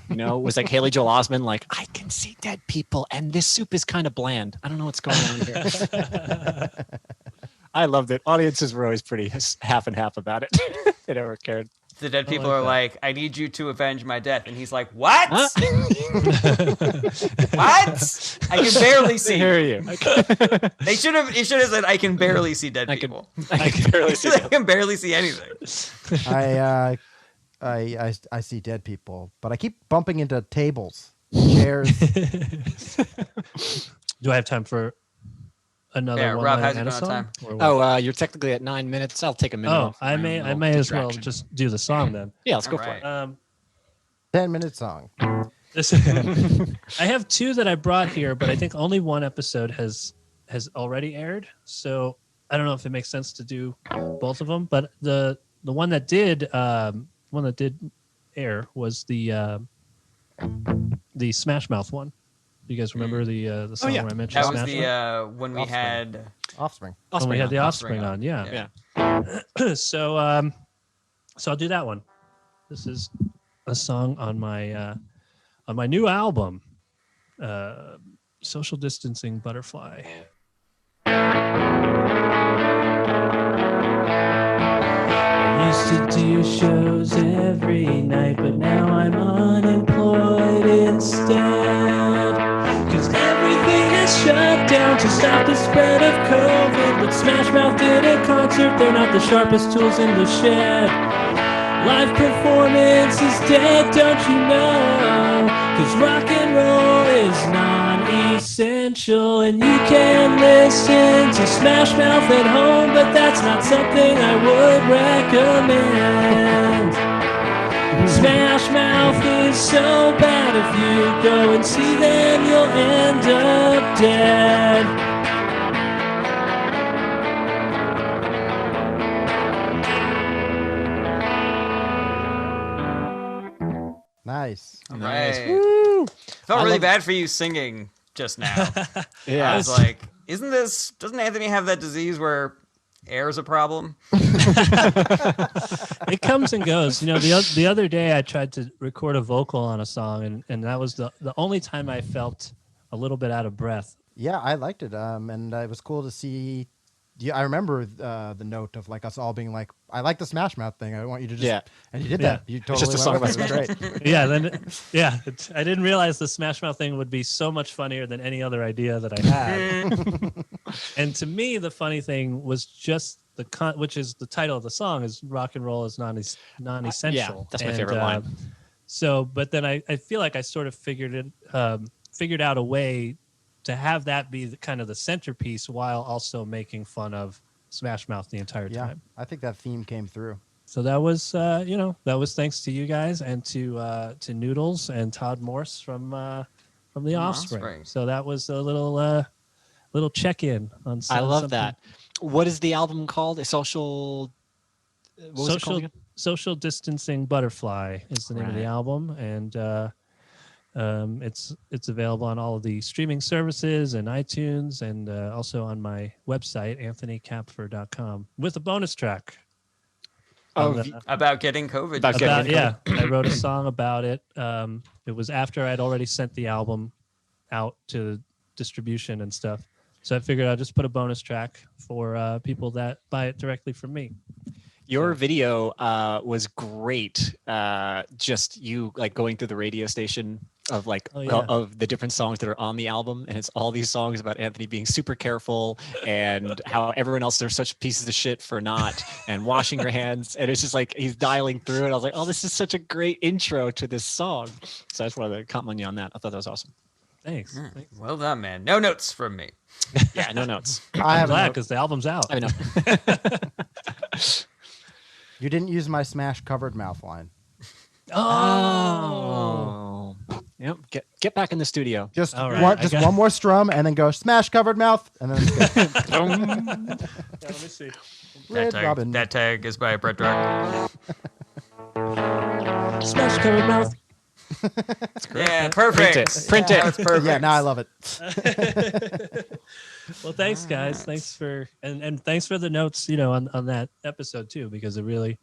You know, it was like Haley Joel Osment, like I can see dead people, and this soup is kind of bland. I don't know what's going on here. I loved it. Audiences were always pretty half and half about it. They never cared. The dead people like are that. like, I need you to avenge my death. And he's like, what? Huh? What? I can barely I see. hear you. He should have said, I can barely see dead I can- people. I can barely see I can barely see anything. I see dead people, but I keep bumping into tables, chairs. Do I have time for another Yeah, one? Rob, how's it going on time? Oh, you're technically at 9 minutes. I'll take a minute. Oh, off I my may little as well distraction. just do the song then. Yeah, let's go All for right. it. 10-minute song. This, I have two that I brought here, but I think only one episode has already aired. So I don't know if it makes sense to do both of them. But the one that did air was the Smash Mouth one. Do you guys remember the song yeah. where I mentioned That was Smash Mouth? when we Offspring. had... Offspring. When we had the Offspring Offspring on. on, yeah. Yeah. So I'll do that one. This is a song on my new album, Social Distancing Butterfly. I used to do shows every night, but now I'm unemployed instead. Cause everything is shut down to stop the spread of COVID. But Smash Mouth did a concert, they're not the sharpest tools in the shed. Live performance is dead, don't you know? Cause rock and roll is non-essential. And you can listen to Smash Mouth at home, but that's not something I would recommend. Smash Mouth is so bad, if you go and see them, you'll end up dead. Nice. All Nice. right. Felt I really love- bad for you singing just now. Yeah. I was like, doesn't Anthony have that disease where air is a problem? It comes and goes. You know, the other day I tried to record a vocal on a song, and that was the only time I felt a little bit out of breath. Yeah, I liked it. And it was cool to see. Yeah, I remember the note of like us all being like, "I like the Smash Mouth thing. I want you to just." Yeah. And you did Yeah. that. You totally just a song went with about it. It was great. Yeah, I didn't realize the Smash Mouth thing would be so much funnier than any other idea that I had. And to me, the funny thing was just which is the title of the song is "Rock and Roll is non-essential." Yeah, that's my favorite line. So, but then I feel like I sort of figured out a way to have that be kind of the centerpiece while also making fun of Smash Mouth the entire Yeah, time. I think that theme came through. So that was that was thanks to you guys and to Noodles and Todd Morse from the Offspring. Offspring. So that was a little check-in on I love something- that. What is the album called? A social. What was it called again? Social Distancing Butterfly is the name of the Right. album, and it's available on all of the streaming services and iTunes, and also on my website anthonykapfer.com with a bonus track. Oh, on the- About getting COVID. About getting about, yeah, I wrote a song about it. It was after I'd already sent the album out to distribution and stuff, so I figured I'd just put a bonus track for people that buy it directly from me. Your video was great. Just you like going through the radio station of like Oh, yeah. of the different songs that are on the album, and it's all these songs about Anthony being super careful and how everyone else they're such pieces of shit for not and washing your hands, and it's just like he's dialing through it. I was like, oh, this is such a great intro to this song. So I just wanted to compliment you on that. I thought that was awesome. Thanks. Well done, man. No notes from me. Yeah, no notes. I I'm have a glad note. because the album's out. I know. You didn't use my smash covered mouth line. Oh. Yep. Get back in the studio. Just All right, one more strum, and then go smash covered mouth, and then it's good. Let me see. Red Robin. That tag is by Brett Druck. Smash covered mouth. Yeah, perfect. Print it. That's perfect. Yeah, now I love it. Well, thanks, guys. Thanks for and thanks for the notes, on that episode too, because it really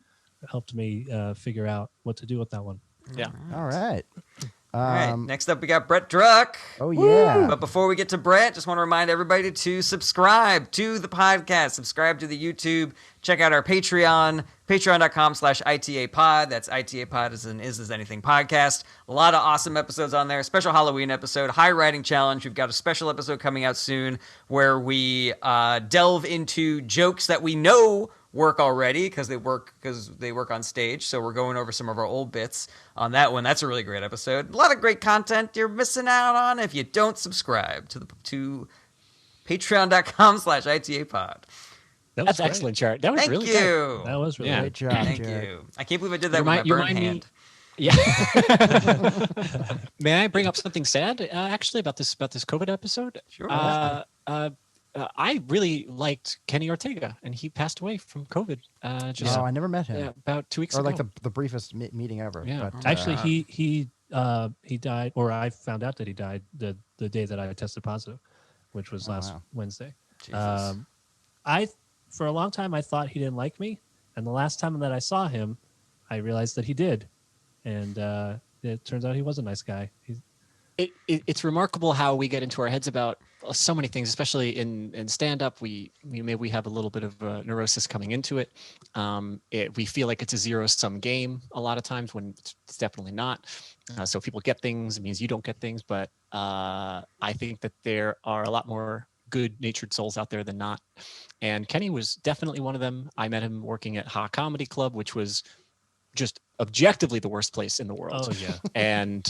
helped me figure out what to do with that one. Yeah. All right. All right. Next up, we got Brett Druck. Oh yeah. But before we get to Brett, just want to remind everybody to subscribe to the podcast, subscribe to the YouTube, check out our Patreon, patreon.com/ITApod. That's ITApod as in is anything podcast. A lot of awesome episodes on there. Special Halloween episode, High Writing Challenge. We've got a special episode coming out soon where we delve into jokes that we know work already because they work on stage. So we're going over some of our old bits on that one. That's a really great episode. A lot of great content you're missing out on if you don't subscribe to patreon.com/ITApod. That's great. excellent, Jarret. That was Thank really you. good. That was really Yeah. Great job, Thank Jared. you. I can't believe I did that You with my burnt remind me- hand. Yeah. May I bring up something sad, actually, about this COVID episode? Sure. I really liked Kenny Ortega, and he passed away from COVID. Oh, I never met him. About 2 weeks Or ago. like the briefest meeting ever. Yeah. But, Actually, he died, or I found out that he died the day that I tested positive, which was last wow. Wednesday. Jesus. For a long time I thought he didn't like me, and the last time that I saw him, I realized that he did, and it turns out he was a nice guy. It's remarkable how we get into our heads about so many things, especially in stand-up. We maybe have a little bit of neurosis coming into it. We feel like it's a zero-sum game a lot of times when it's definitely not. So if people get things, it means you don't get things. But I think that there are a lot more good-natured souls out there than not. And Kenny was definitely one of them. I met him working at Ha Comedy Club, which was just objectively the worst place in the world. Oh yeah. And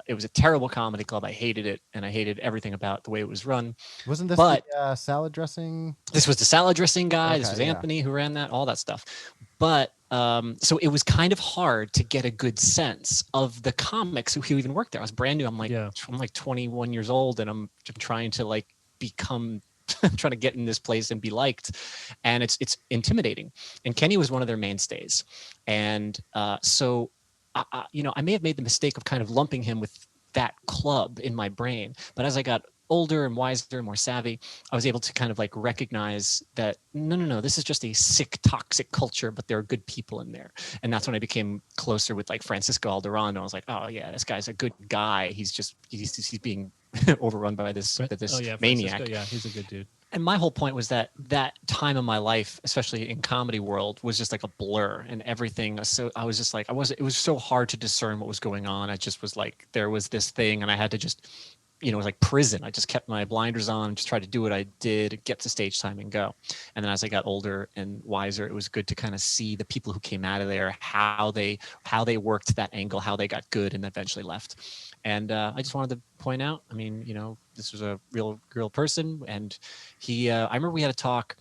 it was a terrible comedy club. I hated it, and I hated everything about the way it was run. wasn't this but- the salad dressing? This was the salad dressing guy. This Okay, was yeah. Anthony who ran that, all that stuff. But so it was kind of hard to get a good sense of the comics who even worked there. I was brand new. I'm like 21 years old, and I'm trying to like become trying to get in this place and be liked, and it's intimidating. And Kenny was one of their mainstays, and so I may have made the mistake of kind of lumping him with that club in my brain. But as I got older and wiser and more savvy, I was able to kind of like recognize that no, this is just a sick, toxic culture, but there are good people in there. And that's when I became closer with like Francisco Alderano. I was like, oh yeah, this guy's a good guy. He's being overrun by this maniac. Francisco, yeah, he's a good dude. And my whole point was that time of my life, especially in comedy world, was just like a blur, and everything. So I was just like, it was so hard to discern what was going on. I just was like, there was this thing, and I had to just, it was like prison. I just kept my blinders on, just tried to do what I did, get to stage time and go. And then as I got older and wiser, it was good to kind of see the people who came out of there, how they worked that angle, how they got good and eventually left. And I just wanted to point out, I mean, this was a real person. And I remember we had a talk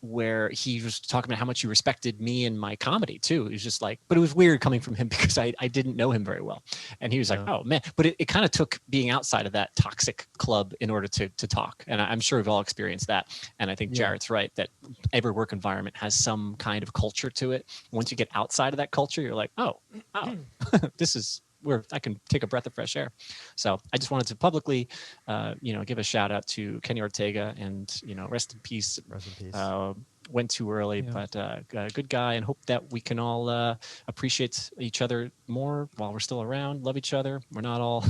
where he was talking about how much he respected me and my comedy too. It was just like, but it was weird coming from him because I didn't know him very well. And he was like, oh man, but it kind of took being outside of that toxic club in order to talk. And I'm sure we've all experienced that. And I think Jarrett's right that every work environment has some kind of culture to it. Once you get outside of that culture, you're like, oh, this is where I can take a breath of fresh air. So I just wanted to publicly, give a shout out to Kenny Ortega, and rest in peace. Rest in peace. Went too early, but a good guy, and hope that we can all appreciate each other more while we're still around. Love each other. We're not all.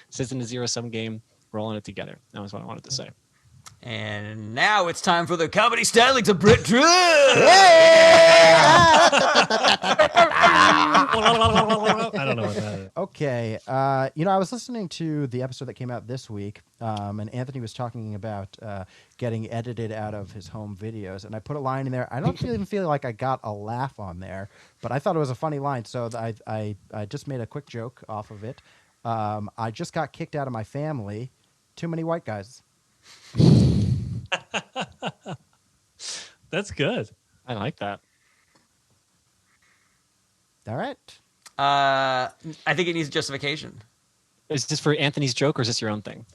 This isn't a zero-sum game. We're all in it together. That was what I wanted to say. And now it's time for the comedy stylings of Brett Druck. I don't know what that is. Okay. I was listening to the episode that came out this week, and Anthony was talking about getting edited out of his home videos, and I put a line in there. I don't even feel like I got a laugh on there, but I thought it was a funny line, so I just made a quick joke off of it. I just got kicked out of my family. Too many white guys. That's good. I like that. All right. I think it needs justification. Is this for Anthony's joke or is this your own thing?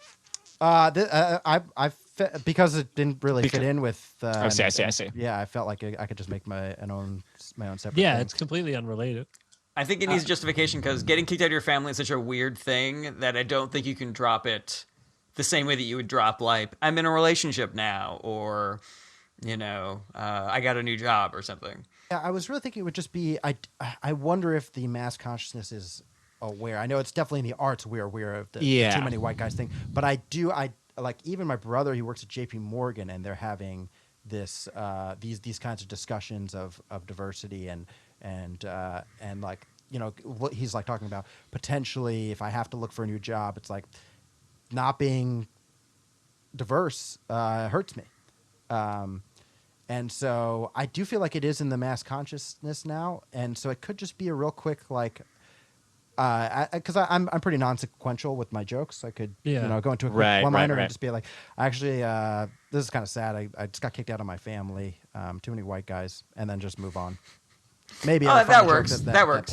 Because it didn't really fit Because- in with. I see. Yeah, I felt like I could just make my own separate. Yeah, thing. it's completely unrelated. I think it needs justification because getting kicked out of your family is such a weird thing that I don't think you can drop it the same way that you would drop, like, I'm in a relationship now, or, I got a new job or something. Yeah, I was really thinking it would just be. I wonder if the mass consciousness is aware. I know it's definitely in the arts we're aware of the too many white guys thing, but I like even my brother. He works at J.P. Morgan, and they're having this these kinds of discussions of diversity and like what he's like talking about potentially if I have to look for a new job, it's like not being diverse hurts me. And so I do feel like it is in the mass consciousness now, and so it could just be a real quick like, because I'm pretty non-sequential with my jokes. I could go into a quick one-liner and just be like, actually, this is kind of sad. I just got kicked out of my family. Too many white guys, and then just move on. Maybe that works. That works.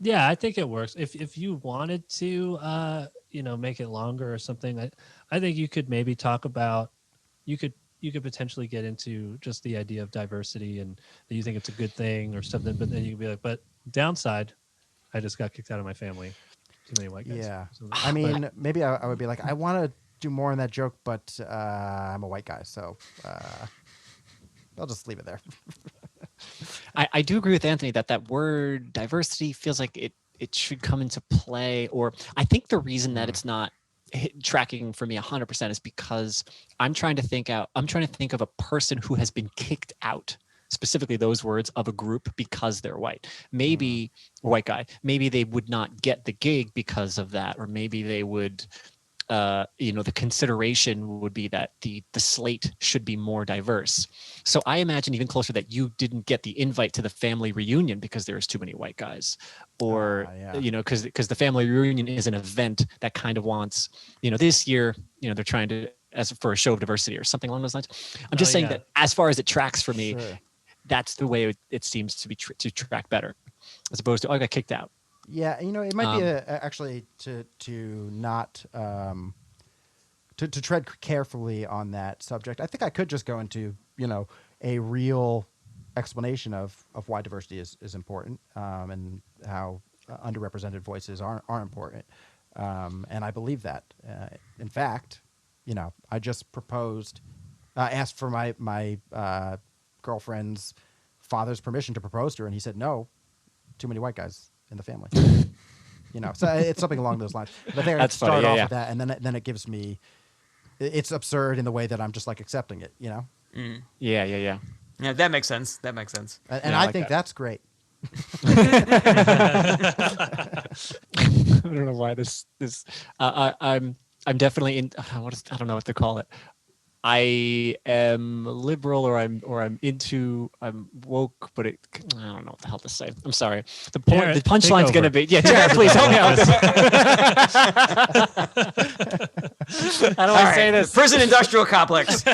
Yeah, I think it works. If you wanted to, make it longer or something, I think you could maybe talk about you could potentially get into just the idea of diversity and that you think it's a good thing or something, but then you could be like, but downside, I just got kicked out of my family. Too many white guys. Yeah. I mean, maybe I would be like, I want to do more in that joke, but I'm a white guy, so I'll just leave it there. I do agree with Anthony that word diversity feels like it should come into play, or I think the reason that it's not tracking for me 100% is because I'm trying to think of a person who has been kicked out, specifically those words, of a group because they're white. Maybe a white guy, maybe they would not get the gig because of that, or maybe they would the consideration would be that the slate should be more diverse. So I imagine even closer that you didn't get the invite to the family reunion because there's too many white guys, or because the family reunion is an event that kind of wants, this year, they're trying to for a show of diversity or something along those lines. I'm just saying that as far as it tracks for me, that's the way it seems to be to track better, as opposed to I got kicked out. Yeah, it might be actually to not to tread carefully on that subject. I think I could just go into a real explanation of why diversity is important, and how underrepresented voices are important, and I believe that. In fact, I just proposed, asked for my girlfriend's father's permission to propose to her, and he said no. Too many white guys in the family. So it's something along those lines. But there, That's start funny, off yeah. with that, and then it gives me. It's absurd in the way that I'm just like accepting it, Mm. Yeah. Yeah, that makes sense. And Yeah, I like think that. that's great. I don't know why this I'm definitely in I don't know what to call it. I am liberal, or I'm woke, but I don't know what the hell to say. I'm sorry. The punchline's going to be Jarret, please help me out. How do I say this? Prison industrial complex.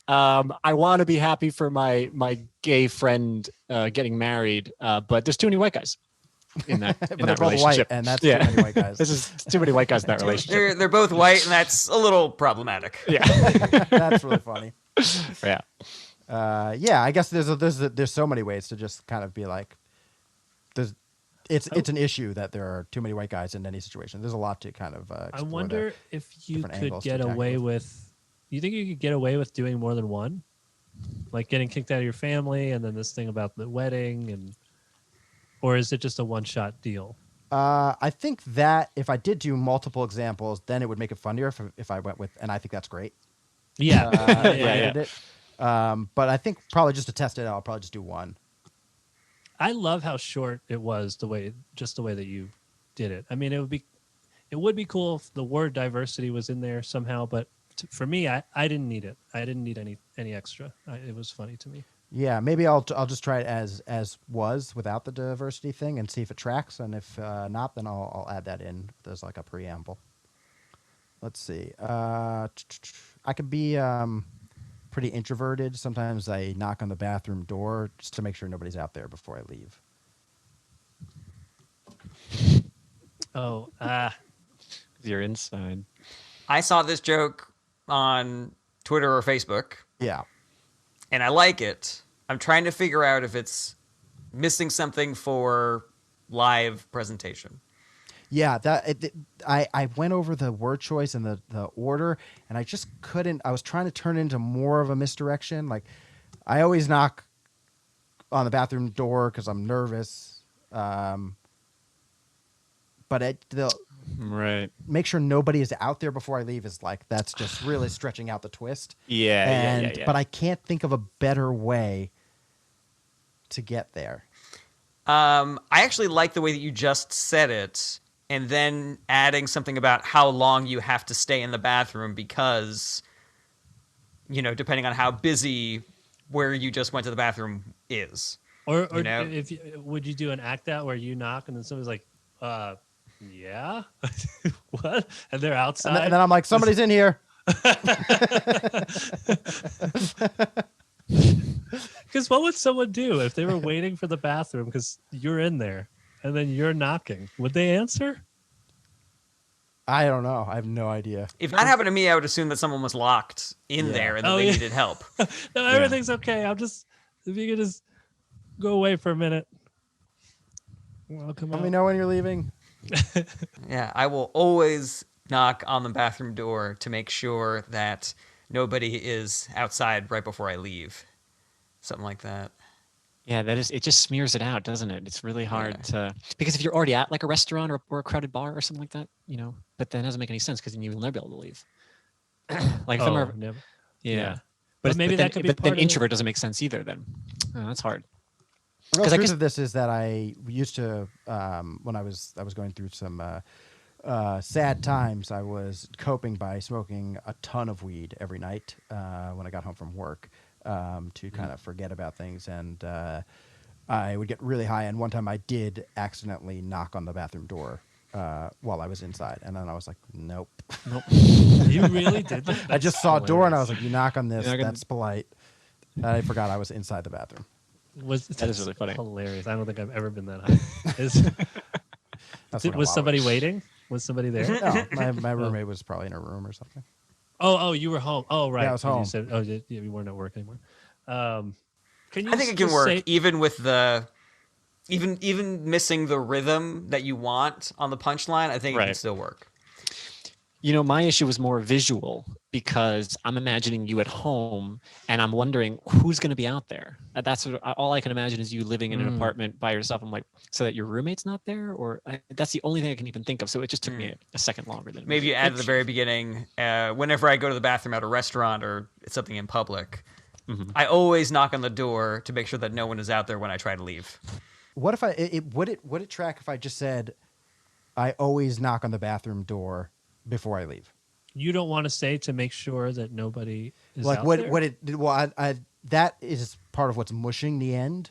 I want to be happy for my gay friend getting married, but there's too many white guys in that But in they're that both relationship. white, and that's too many white guys. This is too many white guys in that relationship. They're both white, and that's a little problematic. Yeah. That's really funny. Yeah. I guess there's so many ways to just kind of be like, it's an issue that there are too many white guys in any situation. There's a lot to kind of. I wonder if you different could angles to get tackle away it. with. You think you could get away with doing more than one, like getting kicked out of your family, and then this thing about the wedding, or is it just a one-shot deal? I think that if I did do multiple examples, then it would make it funnier if I went with, and I think that's great. Yeah, If I Yeah. did it. But I think probably just to test it out, I'll probably just do one. I love how short it was, the way that you did it. I mean, it would be cool if the word diversity was in there somehow, but for me, I didn't need it. I didn't need any extra. It was funny to me. Yeah, maybe I'll just try it as was without the diversity thing and see if it tracks, and if not, then I'll add that in as like a preamble. Let's see. I could be pretty introverted. Sometimes I knock on the bathroom door just to make sure nobody's out there before I leave. Oh, You're inside. I saw this joke on Twitter or Facebook, Yeah. and I like it. I'm trying to figure out if it's missing something for live presentation. Yeah, I went over the word choice and the order, and I just couldn't. I was trying to turn it into more of a misdirection. Like, I always knock on the bathroom door because I'm nervous. But the Right. make sure nobody is out there before I leave is like, that's just really stretching out the twist. Yeah, But I can't think of a better way to get there. I actually like the way that you just said it, and then adding something about how long you have to stay in the bathroom because, depending on how busy where you just went to the bathroom is. or You know? would you do an act out where you knock and then somebody's like, yeah, what? And they're outside. And then I'm like, somebody's in here. Because what would someone do if they were waiting for the bathroom because you're in there and then you're knocking? Would they answer? I don't know. I have no idea. If that happened to me, I would assume that someone was locked in Yeah. there and that Oh, they yeah. needed help. No, everything's okay. If you could just go away for a minute. I'll come Let out. me know when you're leaving. Yeah, I will always knock on the bathroom door to make sure that nobody is outside right before I leave. Something like that. Yeah, it just smears it out, doesn't it? It's really hard to, because if you're already at like a restaurant or a crowded bar or something like that, but then it doesn't make any sense because then you will never be able to leave. Like if I'm Oh, ever, never. yeah. Yeah. But maybe then, that could be but then part of it. introvert doesn't make sense either then. Oh, that's hard. The real 'Cause I truth guess- of this is that I used to, when I was going through some sad times, I was coping by smoking a ton of weed every night when I got home from work to kind of forget about things. And I would get really high. And one time I did accidentally knock on the bathroom door while I was inside. And then I was like, nope. You really did that? I just That's saw a door and I hilarious. was like, you knock on this. You're not gonna- That's polite. I forgot I was inside the bathroom. That is really funny. Hilarious. I don't think I've ever been that high. That's what Was I'll somebody always- waiting? Was somebody there? No, my roommate was probably in her room or something. Oh, you were home. Oh, right. Yeah, I was 'cause home. You said, you weren't at work anymore. Can you I think it can just work say- even with the even missing the rhythm that you want on the punchline. I think it can Right. still work. My issue was more visual because I'm imagining you at home and I'm wondering who's going to be out there. That's all I can imagine is you living in an apartment by yourself. I'm like, so that your roommate's not there? That's the only thing I can even think of. So it just took me a second longer than Maybe you add at the very beginning, whenever I go to the bathroom at a restaurant or something in public, I always knock on the door to make sure that no one is out there when I try to leave. What if would it track if I just said I always knock on the bathroom door before I leave? You don't want to say to make sure that nobody is Like out what there? what it well I that is part of what's mushing the end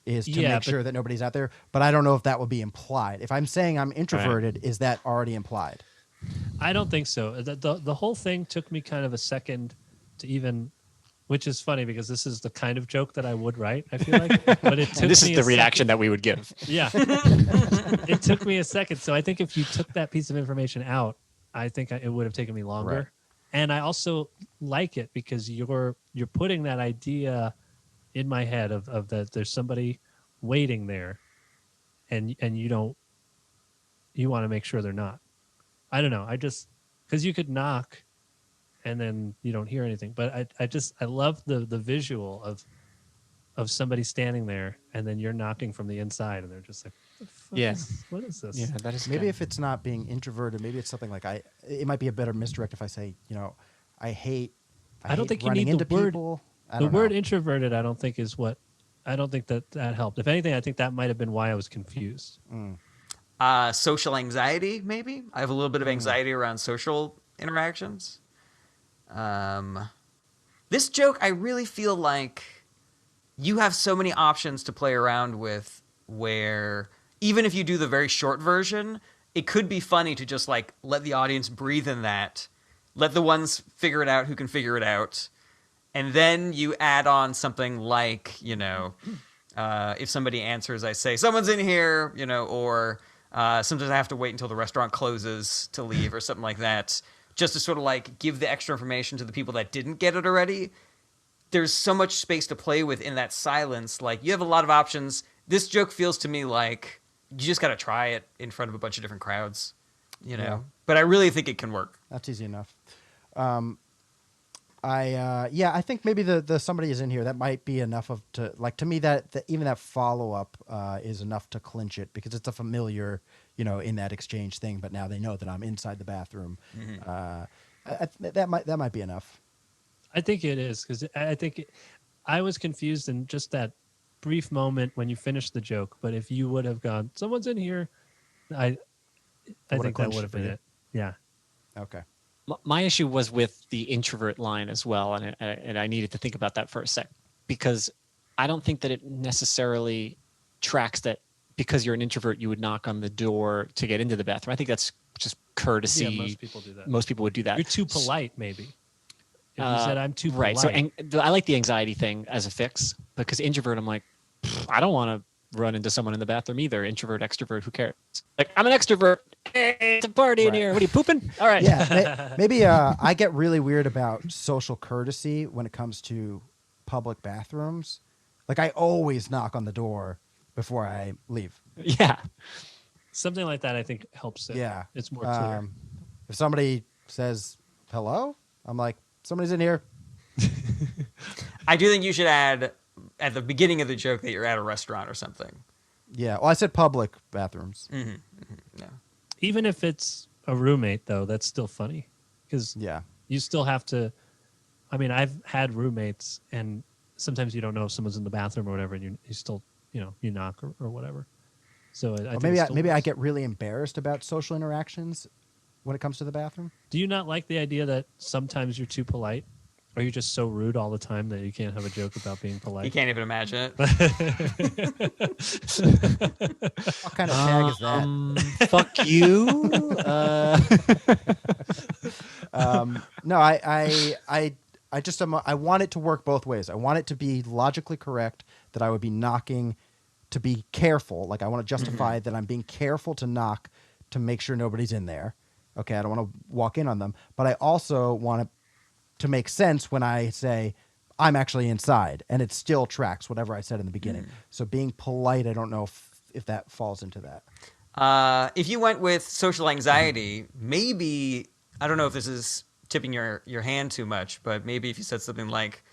is to Yeah, make but- sure that nobody's out there, but I don't know if that would be implied. If I'm saying I'm introverted, is that already implied? I don't think so. The whole thing took me kind of a second to even, which is funny because this is the kind of joke that I would write, I feel like. But it took And this me is a the reaction that we would give. second. Yeah. It took me a second. So I think if you took that piece of information out, I think it would have taken me longer. Right. And I also like it because you're putting that idea in my head of that there's somebody waiting there and you want to make sure they're not. I don't know. I just, because you could knock and then you don't hear anything. But I love the visual of somebody standing there and then you're knocking from the inside and they're just like, what is this? Yeah, that is Maybe good. if it's not being introverted, maybe it's something like it might be a better misdirect if I say, I hate I don't think you running need the into word- people. I The don't word know. introverted, I don't think that helped. If anything, I think that might have been why I was confused. Social anxiety, maybe. I have a little bit of anxiety around social interactions. This joke, I really feel like you have so many options to play around with where even if you do the very short version, it could be funny to just let the audience breathe in that. Let the ones figure it out who can figure it out. And then you add on something like, if somebody answers, I say, someone's in here, or sometimes I have to wait until the restaurant closes to leave or something like that, just to sort of like give the extra information to the people that didn't get it already. There's so much space to play with in that silence. Like, you have a lot of options. This joke feels to me like you just got to try it in front of a bunch of different crowds, Yeah. But I really think it can work. That's easy enough. I think maybe the somebody is in here. That might be enough to me that even that follow up is enough to clinch it, because it's a familiar, in that exchange thing. But now they know that I'm inside the bathroom. That might be enough. I think it is, because I was confused in just that brief moment when you finished the joke. But if you would have gone, someone's in here, I think that would have been it. Yeah. Okay. My issue was with the introvert line as well, and I needed to think about that for a sec, because I don't think that it necessarily tracks that because you're an introvert you would knock on the door to get into the bathroom. I think that's just courtesy. Yeah, most people do that. Most people would do that. You're too polite, maybe. If you said I'm too right. polite. So I like the anxiety thing as a fix, because introvert, I'm like, I don't want to run into someone in the bathroom either. Introvert, extrovert, who cares? Like, I'm an extrovert. Hey, it's a party in here. What are you, pooping? All right. Yeah, maybe I get really weird about social courtesy when it comes to public bathrooms. Like, I always knock on the door before I leave. Yeah. Something like that, I think, helps it. Yeah. It's more clear. If somebody says hello, I'm like, somebody's in here. I do think you should add at the beginning of the joke that you're at a restaurant or something. Yeah. Well, I said public bathrooms. Yeah. Even if it's a roommate, though, that's still funny, because Yeah. you still have to. I mean, I've had roommates, and sometimes you don't know if someone's in the bathroom or whatever, and you still, you knock or whatever. So I think Maybe I get really embarrassed about social interactions when it comes to the bathroom. Do you not like the idea that sometimes you're too polite? Or are you just so rude all the time that you can't have a joke about being polite? You can't even imagine it. What kind of tag is that? Fuck you. No, I just I want it to work both ways. I want it to be logically correct that I would be knocking to be careful. Like, I want to justify that I'm being careful to knock to make sure nobody's in there. Okay, I don't want to walk in on them, but I also want it to make sense when I say I'm actually inside, and it still tracks whatever I said in the beginning. So being polite, I don't know if that falls into that. If you went with social anxiety, maybe, I don't know if this is tipping your hand too much, but maybe if you said something like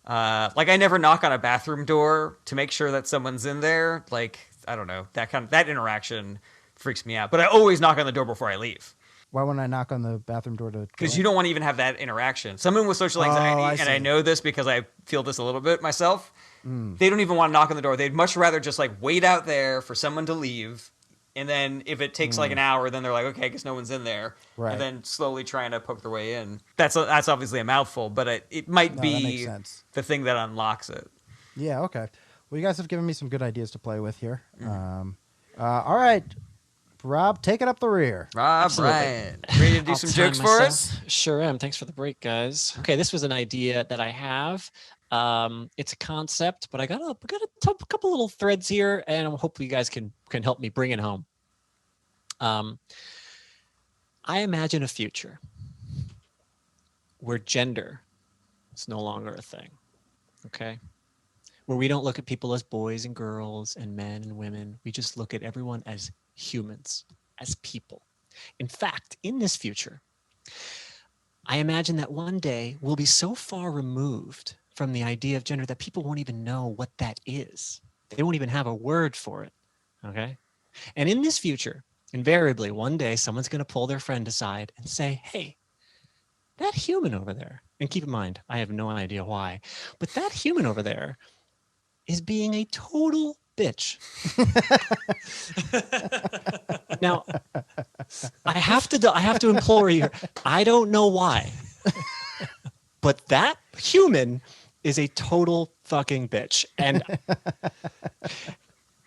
I never knock on a bathroom door to make sure that someone's in there. Like, I don't know, that interaction freaks me out. But I always knock on the door before I leave. Why wouldn't I knock on the bathroom door to? Because you don't want to even have that interaction. Someone with social anxiety, and I know this because I feel this a little bit myself, they don't even want to knock on the door. They'd much rather just like wait out there for someone to leave. And then if it takes like an hour, then they're like, okay, I guess no one's in there. Right. And then slowly trying to poke their way in. That's obviously a mouthful, but it might No, that makes be sense. the thing that unlocks it. Yeah. Okay. Well, you guys have given me some good ideas to play with here. All right, Rob, take it up the rear. Rob, Absolutely. Ryan, ready to do I'll some time jokes for myself. us? Sure am. Thanks for the break, guys. Okay, this was an idea that I have. It's a concept, but I got a couple little threads here, and hopefully you guys can help me bring it home. I imagine a future where gender is no longer a thing. Okay, where we don't look at people as boys and girls and men and women. We just look at everyone as humans, as people. In fact, in this future, I imagine that one day we'll be so far removed from the idea of gender that people won't even know what that is. They won't even have a word for it. Okay? And in this future, invariably, one day someone's going to pull their friend aside and say, hey, that human over there, and keep in mind, I have no idea why, but that human over there is being a total bitch. Now, I have to implore you. I don't know why, but that human is a total fucking bitch. And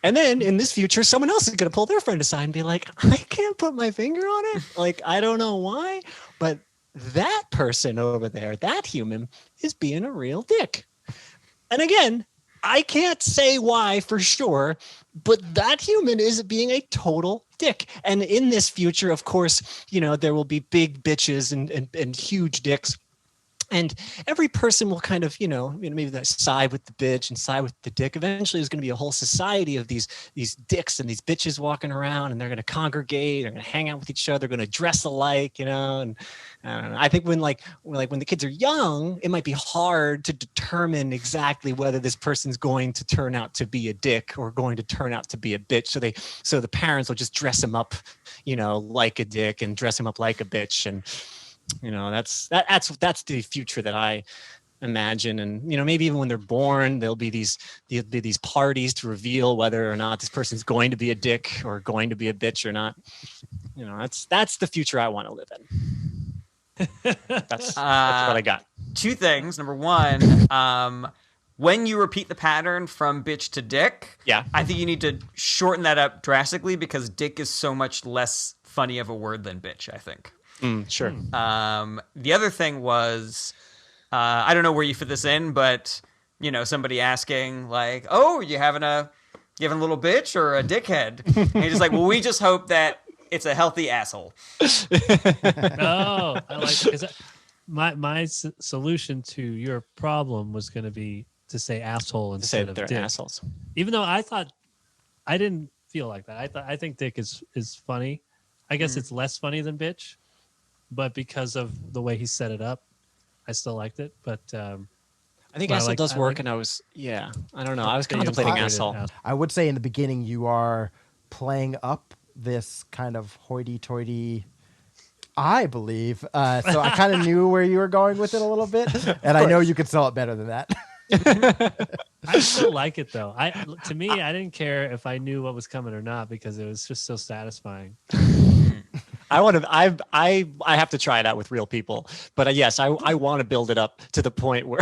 then in this future, someone else is going to pull their friend aside and be like, I can't put my finger on it. Like, I don't know why, but that person over there, that human, is being a real dick. And again, I can't say why for sure, but that human is being a total dick. And in this future, of course, there will be big bitches and huge dicks. And every person will kind of, maybe that side with the bitch and side with the dick. Eventually, there's going to be a whole society of these dicks and these bitches walking around, and they're going to congregate. They're going to hang out with each other. They're going to dress alike, And I don't know. I think when the kids are young, it might be hard to determine exactly whether this person's going to turn out to be a dick or going to turn out to be a bitch. So the parents will just dress him up, like a dick, and dress him up like a bitch, and that's the future that I imagine. And maybe even when they're born, there'll be these parties to reveal whether or not this person's going to be a dick or going to be a bitch or not. That's the future I want to live in. That's what I got. Two things. Number one, when you repeat the pattern from bitch to dick, Yeah. I think you need to shorten that up drastically, because dick is so much less funny of a word than bitch, I think. Sure. The other thing was, I don't know where you fit this in, but somebody asking like, "Oh, you having a little bitch or a dickhead?" And you're just like, "Well, we just hope that it's a healthy asshole." No, I like it, because my solution to your problem was going to be to say asshole To say instead that of they're dick. assholes. Even though I didn't feel like that. I think dick is funny. I guess it's less funny than bitch, but because of the way he set it up, I still liked it. But I think Well, I asshole like- does I work, like- and I don't know. I was that you contemplating incorporated asshole. I would say in the beginning you are playing up this kind of hoity-toity, I believe. So I kind of knew where you were going with it a little bit, and I know you could sell it better than that. I still like it though. To me, I didn't care if I knew what was coming or not, because it was just so satisfying. I have to try it out with real people, but yes, I want to build it up to the point where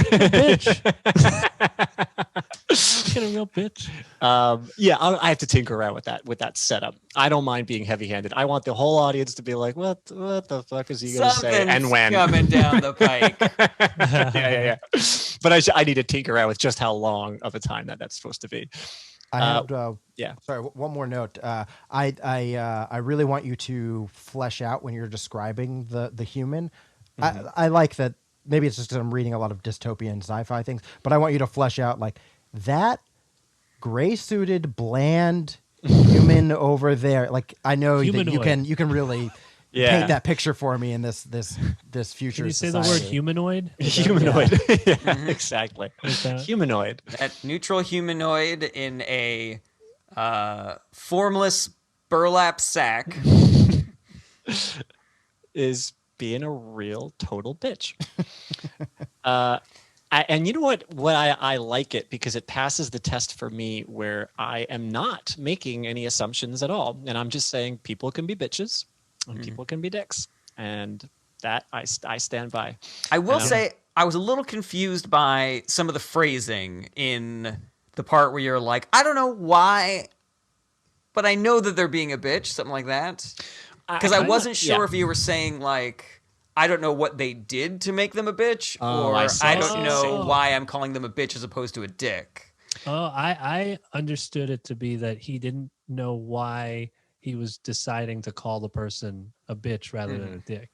Get a real bitch. I have to tinker around with that setup. I don't mind being heavy-handed. I want the whole audience to be like, what the fuck is he going to say, Something's and when? coming down the pike. yeah. But I need to tinker around with just how long of a time that's supposed to be. I have, yeah. Sorry, one more note. I really want you to flesh out when you're describing the human. I like that. Maybe it's just because I'm reading a lot of dystopian sci-fi things, but I want you to flesh out like that gray-suited, bland human over there. Like I know that Humanoid. you can really paint that picture for me in this future. Can you say society. the word humanoid? Humanoid. Yeah, exactly. Like that? Humanoid. That neutral humanoid in a formless burlap sack. Is being a real total bitch. And you know what I like it, because it passes the test for me, where I am not making any assumptions at all, and I'm just saying people can be bitches and people can be dicks, and that I stand by. I will say I was a little confused by some of the phrasing in the part where you're like, I don't know why, but I know that they're being a bitch, something like that. Because I wasn't sure if you were saying like, I don't know what they did to make them a bitch, Oh, or I see, I I don't see, I know see. why I'm calling them a bitch as opposed to a dick. Oh, I understood it to be that he didn't know why he was deciding to call the person a bitch rather than a dick,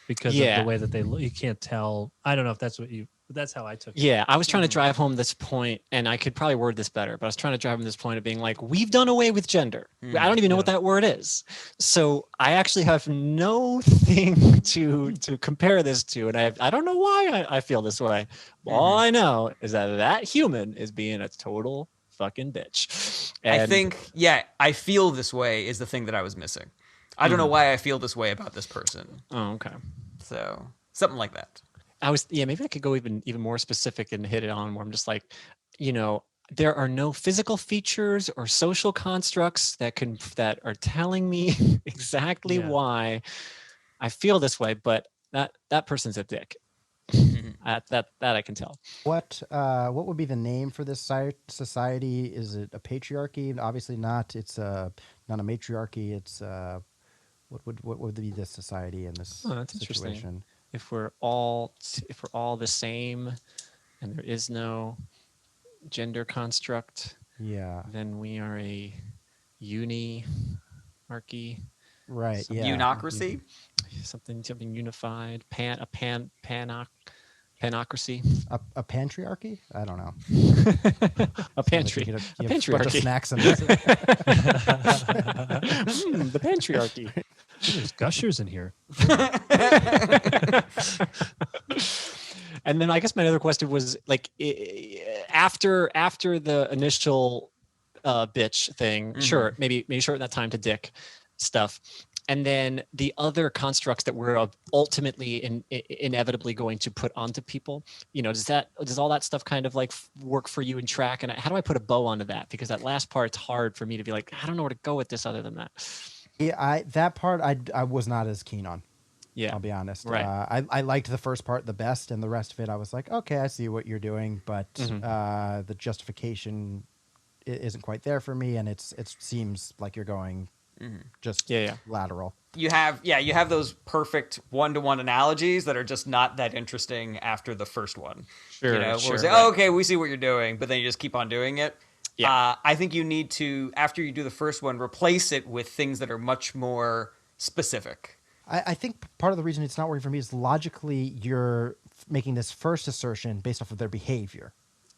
because of Yeah. the way that they look. You can't tell. I don't know if that's what you. But that's how I took it. Yeah, I was trying to drive home this point, and I could probably word this better, but I was trying to drive home this point of being like, we've done away with gender. I don't even know what that word is. So I actually have no thing to compare this to, and I don't know why I feel this way. All I know is that human is being a total fucking bitch. And I think, I feel this way is the thing that I was missing. I don't know why I feel this way about this person. Oh, okay. So something like that. Maybe I could go even more specific and hit it on where I'm just like, there are no physical features or social constructs that are telling me exactly why I feel this way, but that person's a dick. That I can tell. What would be the name for this society? Is it a patriarchy? Obviously not. It's not a matriarchy. It's what would be this society in this Oh, that's interesting. situation? if we're all the same, and there is no gender construct, Yeah. then we are a uniarchy, Right. Some Yeah. Unocracy. something unified, panocracy, A patriarchy? I don't know. a pantry, You a have a bunch of patriarchy. snacks in there. The patriarchy. There's gushers in here. And then I guess my other question was like, after the initial bitch thing, sure, maybe shorten that time to dick stuff, and then the other constructs that we're ultimately inevitably going to put onto people. Does all that stuff kind of like work for you and track? And how do I put a bow onto that? Because that last part's hard for me to be like, I don't know where to go with this other than that. Yeah, that part I was not as keen on. Yeah, I'll be honest. Right. I liked the first part the best, and the rest of it I was like, okay, I see what you're doing, but the justification isn't quite there for me, and it seems like you're going just lateral. You have those perfect one-to-one analogies that are just not that interesting after the first one. Sure, where sure, it's like, right. oh, okay, we see what you're doing, but then you just keep on doing it. Yeah. I think you need to, after you do the first one, replace it with things that are much more specific. I think part of the reason it's not working for me is logically you're making this first assertion based off of their behavior,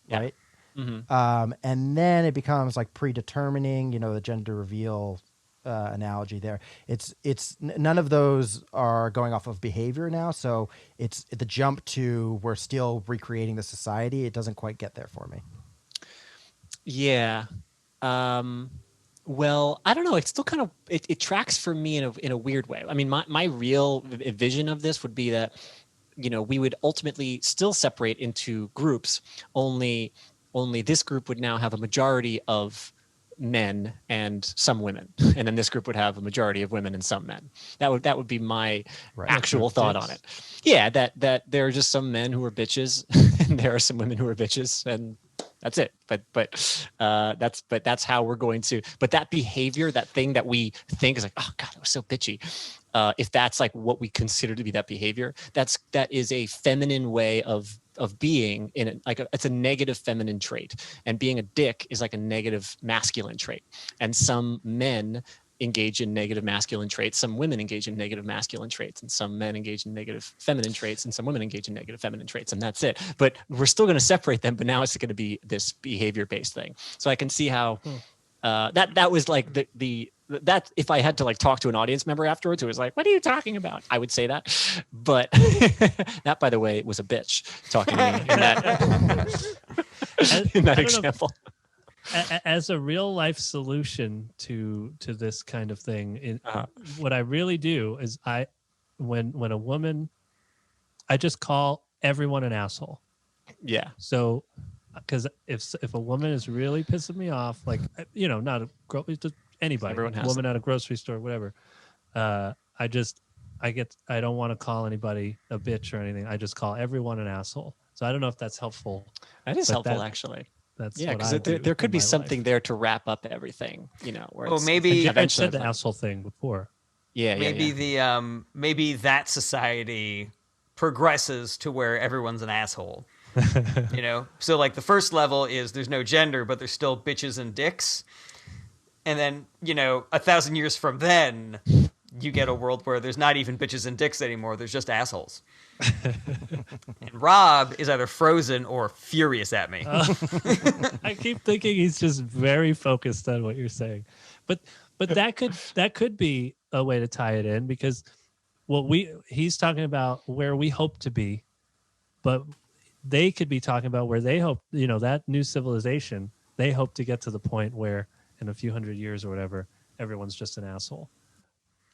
right? Mm-hmm. And then it becomes like predetermining, the gender reveal analogy there. It's none of those are going off of behavior now. So it's the jump to we're still recreating the society. It doesn't quite get there for me. Yeah. Well, I don't know. It's still kind of it tracks for me in a weird way. I mean, my real vision of this would be that we would ultimately still separate into groups. Only this group would now have a majority of men and some women, and then this group would have a majority of women and some men. That would be my actual thought on it. Yeah, that there are just some men who are bitches, and there are some women who are bitches, and that's it. But that's how we're going to. But that behavior, that thing that we think is like, oh God, it was so bitchy. If that's like what we consider to be that behavior, that is a feminine way of being it's a negative feminine trait, and being a dick is like a negative masculine trait. And some men engage in negative masculine traits, some women engage in negative masculine traits, and some men engage in negative feminine traits, and some women engage in negative feminine traits, and that's it. But we're still going to separate them, but now it's going to be this behavior-based thing. So I can see how that was like that if I had to like talk to an audience member afterwards who was like, what are you talking about? I would say that. But that, by the way, was a bitch talking to me in that example. As a real life solution to this kind of thing, what I really do is when a woman, I just call everyone an asshole. Yeah. So, because if a woman is really pissing me off, like not a girl, just anybody, woman at a grocery store, whatever, I don't want to call anybody a bitch or anything. I just call everyone an asshole. So I don't know if that's helpful. That is helpful, actually. That's because there could be something there to wrap up everything, where maybe I've said the asshole thing before. Maybe that society progresses to where everyone's an asshole. So like the first level is there's no gender, but there's still bitches and dicks. And then, 1,000 years from then, you get a world where there's not even bitches and dicks anymore. There's just assholes. And Rob is either frozen or furious at me. I keep thinking he's just very focused on what you're saying. But that could be a way to tie it in, because he's talking about where we hope to be, but they could be talking about where they hope, that new civilization, they hope to get to the point where in a few hundred years or whatever, everyone's just an asshole.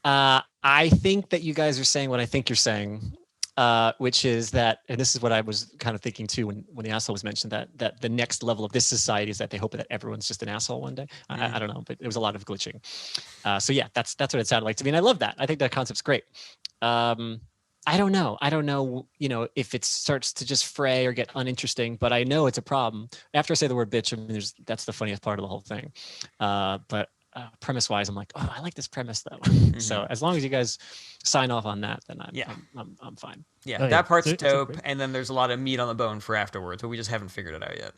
I think that you guys are saying what I think you're saying, which is that, and this is what I was kind of thinking too when the asshole was mentioned, that the next level of this society is that they hope that everyone's just an asshole one day. I don't know, but there was a lot of glitching. So yeah, that's what it sounded like to me, and I love that. I think that concept's great. I don't know, if it starts to just fray or get uninteresting, but I know it's a problem. After I say the word bitch, I mean, that's the funniest part of the whole thing. But premise-wise, I'm like, oh, I like this premise though. So as long as you guys sign off on that, then I'm fine. Yeah, Oh, yeah. that part's It's a dope. great- And then there's a lot of meat on the bone for afterwards, but we just haven't figured it out yet.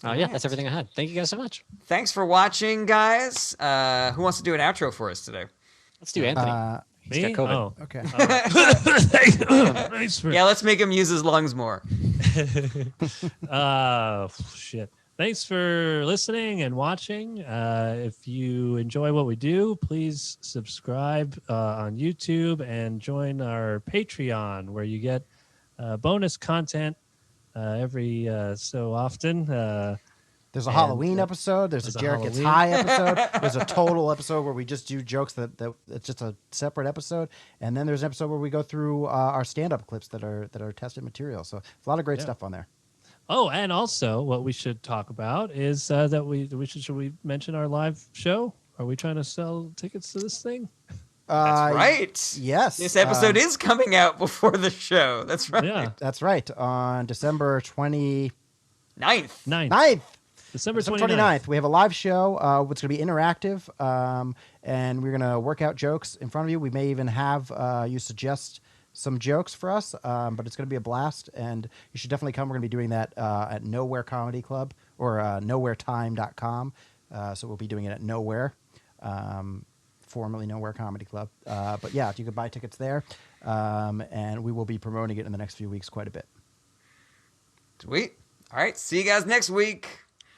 Yeah, that's everything I had. Thank you guys so much. Thanks for watching, guys. Who wants to do an outro for us today? Let's do Anthony. He's Me? got COVID. Oh. Okay. Thanks for Yeah, let's make him use his lungs more. shit. Thanks for listening and watching. If you enjoy what we do, please subscribe on YouTube and join our Patreon, where you get bonus content every so often. There's a Halloween episode. There's a Jarret Gets High episode. There's a total episode where we just do jokes that it's just a separate episode. And then there's an episode where we go through our stand-up clips that are tested material. So a lot of great stuff on there. Oh, and also what we should talk about is that should we mention our live show? Are we trying to sell tickets to this thing? That's right. Yes. This episode is coming out before the show. That's right. Yeah. That's right. On December 29th. 9th. December 29th. We have a live show. It's going to be interactive. And we're going to work out jokes in front of you. We may even have you suggest some jokes for us, but it's going to be a blast, and you should definitely come. We're going to be doing that at Nowhere Comedy Club or nowheretime.com. So we'll be doing it at Nowhere, formerly Nowhere Comedy Club. But yeah, you can buy tickets there, and we will be promoting it in the next few weeks quite a bit. Sweet. All right. See you guys next week.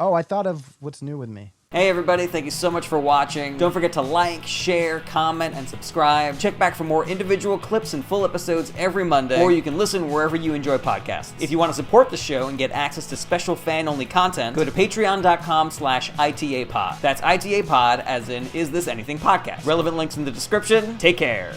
Oh, I thought of what's new with me. Hey everybody, thank you so much for watching. Don't forget to like, share, comment, and subscribe. Check back for more individual clips and full episodes every Monday, or you can listen wherever you enjoy podcasts. If you want to support the show and get access to special fan-only content, go to patreon.com/ITApod. That's ITApod, as in Is This Anything Podcast. Relevant links in the description. Take care.